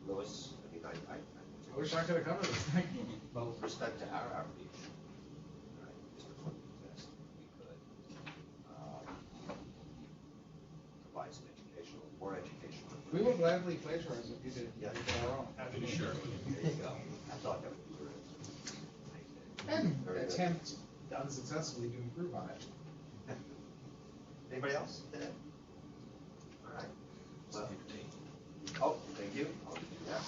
Louis, I wish I could have covered this thing. Well, with respect to our outreach, just before we test, we could provide some more educational. We will gladly plagiarize if you did. Yeah. Our own. Happy to share it with you. There you go. I thought that would be good. And Very good. attempt unsuccessfully to improve on it. Anybody else today? All right. Well, oh, thank you. I'll do that.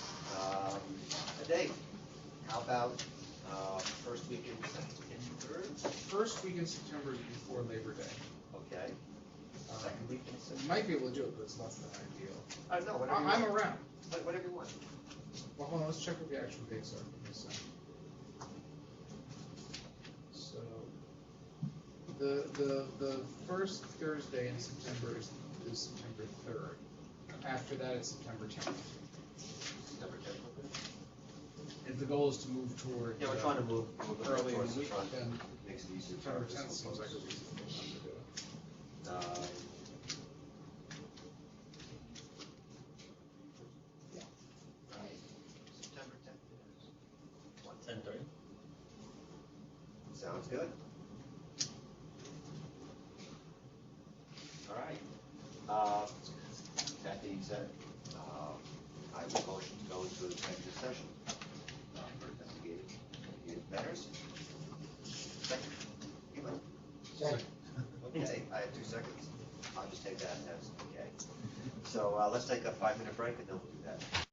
A date. How about first week in September? First week in September is before Labor Day. Okay. Second week in You September. might be able to do it, but it's less than ideal. No, whatever. I'm around. Whatever you want. Well, hold on, let's check what the actual dates are. So, the first Thursday in September is September 3rd. After that, it's September 10th. September 10th, okay. If the goal is to move toward. Yeah, we're trying to move early in towards the the week, front. then Makes it easier. September for 10th us seems like a folks. reasonable time to do it. September 10th it is. 10:30. Sounds good. All right. That being said, I would motion to go into executive session for investigative matters. Second. Anyone? Second. Okay, I have 2 seconds. I'll just take that as okay. So let's take a 5-minute break and then we'll do that.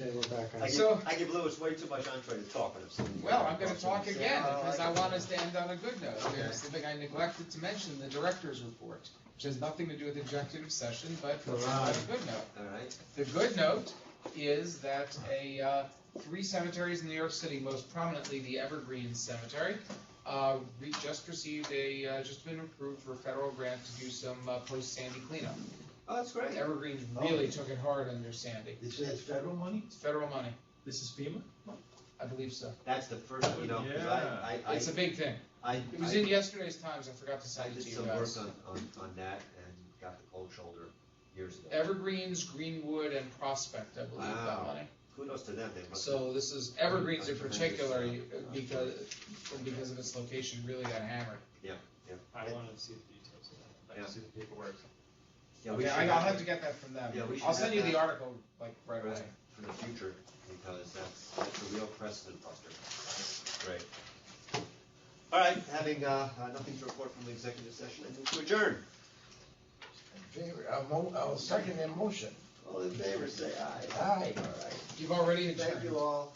Okay, we're back on. I give Louis way too much entree to talk, and I'm sitting. Well, I'm gonna talk again, because I want us to. to end on a good note. There's something I neglected to mention, the director's report, which has nothing to do with executive session, but it's on a good note. All right. The good note is that three cemeteries in New York City, most prominently the Evergreen Cemetery, we just received just been approved for a federal grant to do some post-Sandy cleanup. Oh, that's great. Evergreen really took it hard under Sandy. It's federal money? It's federal money, This is FEMA? I believe so. That's the first, 'cause Yeah. It's a big thing. It was in yesterday's Times, I forgot to I send it did to you some work guys. on that and got the cold shoulder years ago. Evergreens, Greenwood, and Prospect, I believe, got Wow. money. Kudos to them, they must. So this is, Evergreens in Tremendous, particular, uh, because of its location, really got hammered. Yeah. I wanted to see the details of that. I'd like to see the paperwork. Yeah, we Okay, should I'll have to get that from them. Yeah, we should I'll send you have the that. article, like, right away. for the future, because that's a real precedent buster. Great. All right, having nothing to report from the executive session, I move to adjourn. In favor, I'll second that motion. All in favor, say aye. Aye. All right. You've already adjourned. Thank you all.